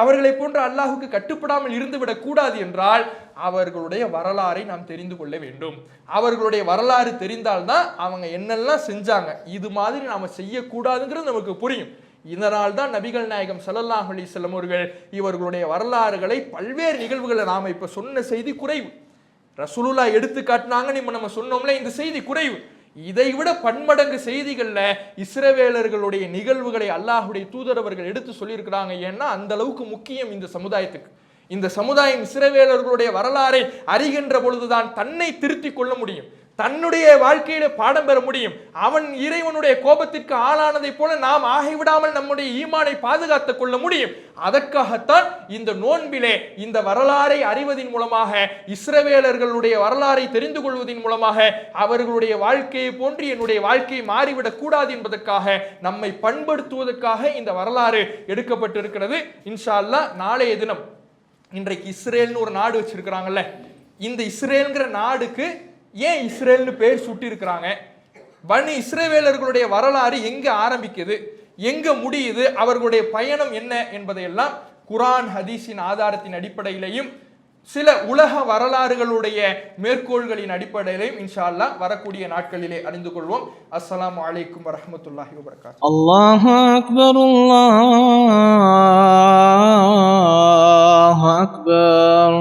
அவர்களை போன்று அல்லாஹுக்கு கட்டுப்படாமல் இருந்து விடக்கூடாது என்றால் அவர்களுடைய வரலாறை நாம் தெரிந்து கொள்ள வேண்டும். அவர்களுடைய வரலாறு தெரிந்தால்தான் அவங்க என்னெல்லாம் செஞ்சாங்க, இது மாதிரி நாம செய்யக்கூடாதுங்கிறது நமக்கு புரியும். இதனால் தான் நபிகள் நாயகம் ஸல்லல்லாஹு அலைஹி வஸல்லம் அவர்கள் இவர்களுடைய வரலாறுகளை பல்வேறு நிகழ்வுகளை நாம இப்ப சொன்ன செய்தி குறைவு, ரசூலுல்லாஹ் எடுத்து காட்டினாங்க நம்ம சொன்னோம்ல இந்த செய்தி குறைவு. இதைவிட பன்மடங்கு செய்திகள்ல இஸ்ரவேலர்களுடைய நிகழ்வுகளை அல்லாஹ்வுடைய தூதரவர்கள் எடுத்து சொல்லியிருக்கிறாங்க. ஏன்னா அந்த அளவுக்கு முக்கியம் இந்த சமுதாயத்துக்கு. இந்த சமுதாயம் இஸ்ரவேலர்களுடைய வரலாறை அறிகின்ற பொழுதுதான் தன்னை திருத்திக் கொள்ள முடியும், தன்னுடைய வாழ்க்கையில பாடம் பெற முடியும். அவன் இறைவனுடைய கோபத்திற்கு ஆளானதை போல நாம் ஆகிவிடாமல் நம்முடைய ஈமானை பாதுகாத்துக் கொள்ள முடியும். அதற்காகத்தான் இந்த நோன்பிலே இந்த வரலாறை அறிவதின் மூலமாக, இஸ்ரவேலர்களுடைய வரலாறை தெரிந்து கொள்வதன் மூலமாக, அவர்களுடைய வாழ்க்கையை போன்று என்னுடைய வாழ்க்கை மாறிவிடக் கூடாது என்பதற்காக, நம்மை பண்படுத்துவதற்காக இந்த வரலாறு எடுக்கப்பட்டிருக்கிறது. இன்ஷா அல்லாஹ் நாளைய தினம், இன்றைக்கு இஸ்ரேல்னு ஒரு நாடு வச்சிருக்கிறாங்கல்ல, இந்த இஸ்ரேல்ங்கிற நாடுக்கு ஏன் இஸ்ரேல்னு பேர் சுட்டி இருக்கிறாங்க, பனி இஸ்ரவேலர்களுடைய வரலாறு எங்க ஆரம்பிக்குது, எங்க முடியுது, அவர்களுடைய பயணம் என்ன என்பதையெல்லாம் குர்ஆன் ஹதீஸின் ஆதாரத்தின் அடிப்படையிலையும் சில உலக வரலாறுகளுடைய மேற்கோள்களின் அடிப்படையிலையும் இன்ஷா அல்லாஹ் வரக்கூடிய நாட்களிலே அறிந்து கொள்வோம். அஸ்ஸலாமு அலைக்கும் வரஹ்மத்துல்லாஹி வபரகாத்துஹு. அல்லாஹு அக்பர், அல்லாஹு அக்பர்.